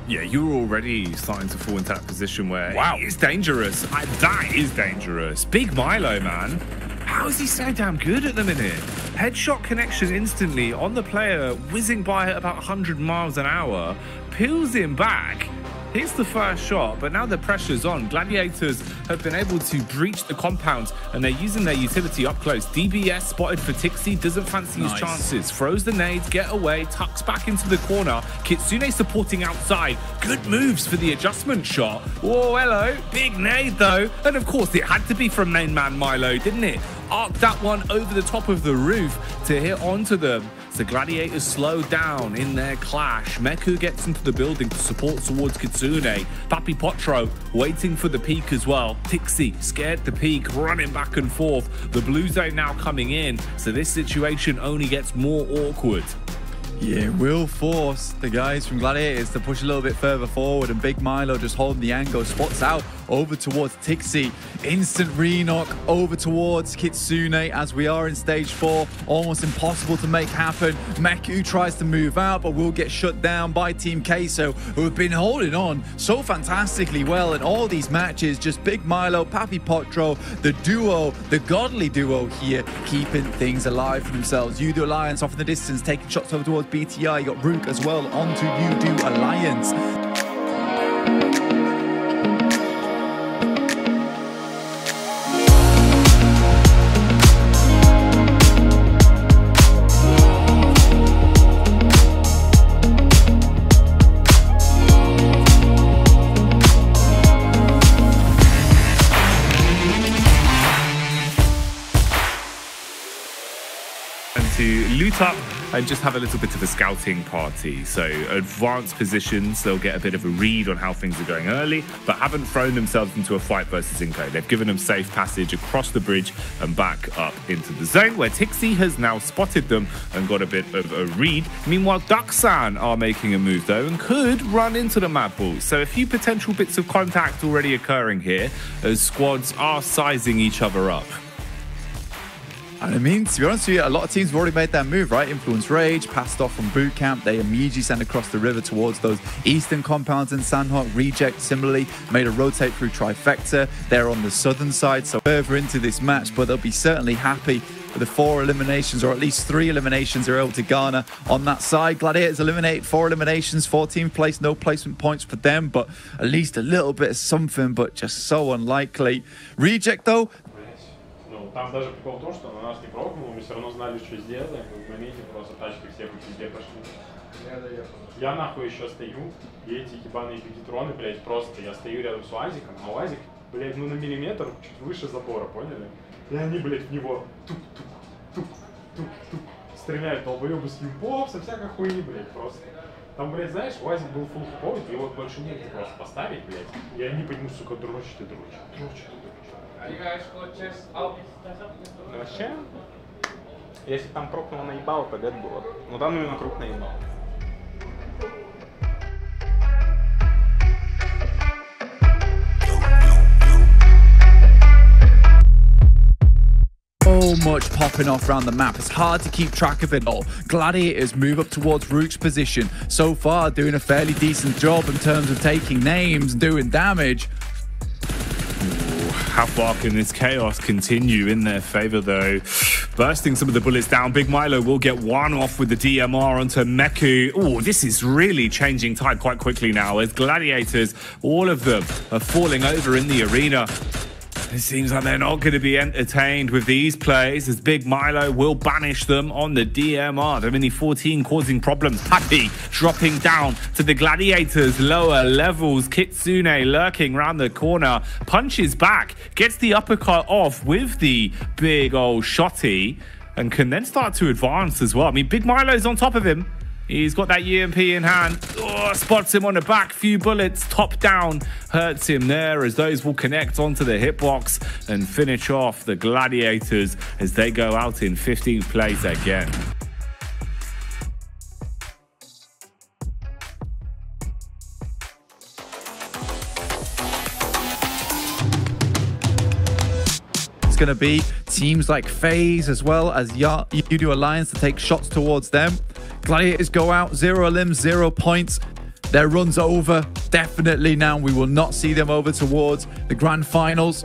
Yeah, you're already starting to fall into that position where, wow, it's dangerous. That is dangerous. Big Milo, man. How is he so damn good at the minute? Headshot connection instantly on the player, whizzing by at about 100 miles an hour, peels him back. Hits the first shot, but now the pressure's on. Gladiators have been able to breach the compound, and they're using their utility up close. DBS spotted for TIXI, doesn't fancy his chances. Throws the nades, get away, tucks back into the corner. KITSUNÉ supporting outside. Good moves for the adjustment shot. Whoa, hello. Big nade, though. And of course, it had to be from main man Milo, didn't it? Arced that one over the top of the roof to hit onto them. The Gladiators slow down in their clash. Meku gets into the building to support towards KITSUNÉ. Papi Potro waiting for the peak as well. TIXI scared the peak, running back and forth. The blue zone now coming in, so this situation only gets more awkward. Yeah, will force the guys from Gladiators to push a little bit further forward, and Big Milo just holding the angle, spots out over towards TIXI. Instant re-knock over towards KITSUNÉ as we are in stage 4. Almost impossible to make happen. Meku tries to move out, but will get shut down by Team Queso, who have been holding on so fantastically well in all these matches. Just Big Milo, Papi Potro, the duo, the godly duo here, keeping things alive for themselves. Udo Alliance off in the distance, taking shots over towards BTI. You got Rook as well onto Udo Alliance. To loot up and just have a little bit of a scouting party. So advanced positions, they'll get a bit of a read on how things are going early, but haven't thrown themselves into a fight versus Inco. They've given them safe passage across the bridge and back up into the zone, where TIXI has now spotted them and got a bit of a read. Meanwhile, Duxan are making a move though and could run into the map ball. So a few potential bits of contact already occurring here as squads are sizing each other up. And I mean, to be honest with you, a lot of teams have already made that move, right? Influence Rage, passed off from boot camp. They immediately send across the river towards those eastern compounds in Sandhawk. Reject similarly made a rotate through Trifecta. They're on the southern side, so further into this match, but they'll be certainly happy with the 4 eliminations, or at least 3 eliminations they're able to garner on that side. Gladiators eliminate 4 eliminations, 14th place, no placement points for them, but at least a little bit of something, but just so unlikely. Reject though, Там даже прикол в том, что на нас не прокнуло, мы все равно знали, что сделаем. В моменте просто тачки все везде пошли. Я нахуй еще стою, и эти ебаные пятитроны, блядь, просто я стою рядом с УАЗиком, а УАЗик, блядь, ну на миллиметр чуть выше забора, поняли? И они, блядь, в него тук-тук-тук-тук-тук стреляют, долбоебы с юбов, со всякой хуйни, блядь, просто. Там, блядь, знаешь, УАЗик был фулл хуповый, его больше негде просто поставить, блядь, и они по нему, сука, дрочат и дрочат, дрочат и дрочат. Вообще, если там прокнуло наебало, побед было. Ну там именно круг наебал. much popping off around the map. It's hard to keep track of it all. Gladiators move up towards Rook's position. So far, doing a fairly decent job in terms of taking names and doing damage. How far can this chaos continue in their favor, though? Bursting some of the bullets down. Big Milo will get one off with the DMR onto Meku. Oh, this is really changing tide quite quickly now as Gladiators, all of them, are falling over in the arena. It seems like they're not going to be entertained with these plays as Big Milo will banish them on the DMR. The Mini 14 causing problems. Happy dropping down to the Gladiators' lower levels. KITSUNÉ lurking around the corner. Punches back. Gets the uppercut off with the big old shotty and can then start to advance as well. I mean, Big Milo's on top of him. He's got that EMP in hand. Oh, spots him on the back. Few bullets. Top down. Hurts him there as those will connect onto the hitbox and finish off the Gladiators as they go out in 15th place again. It's going to be teams like FaZe as well as Yudu Alliance to take shots towards them. Gladiators go out, 0 limbs, 0 points. Their run's over. Definitely now we will not see them over towards the grand finals.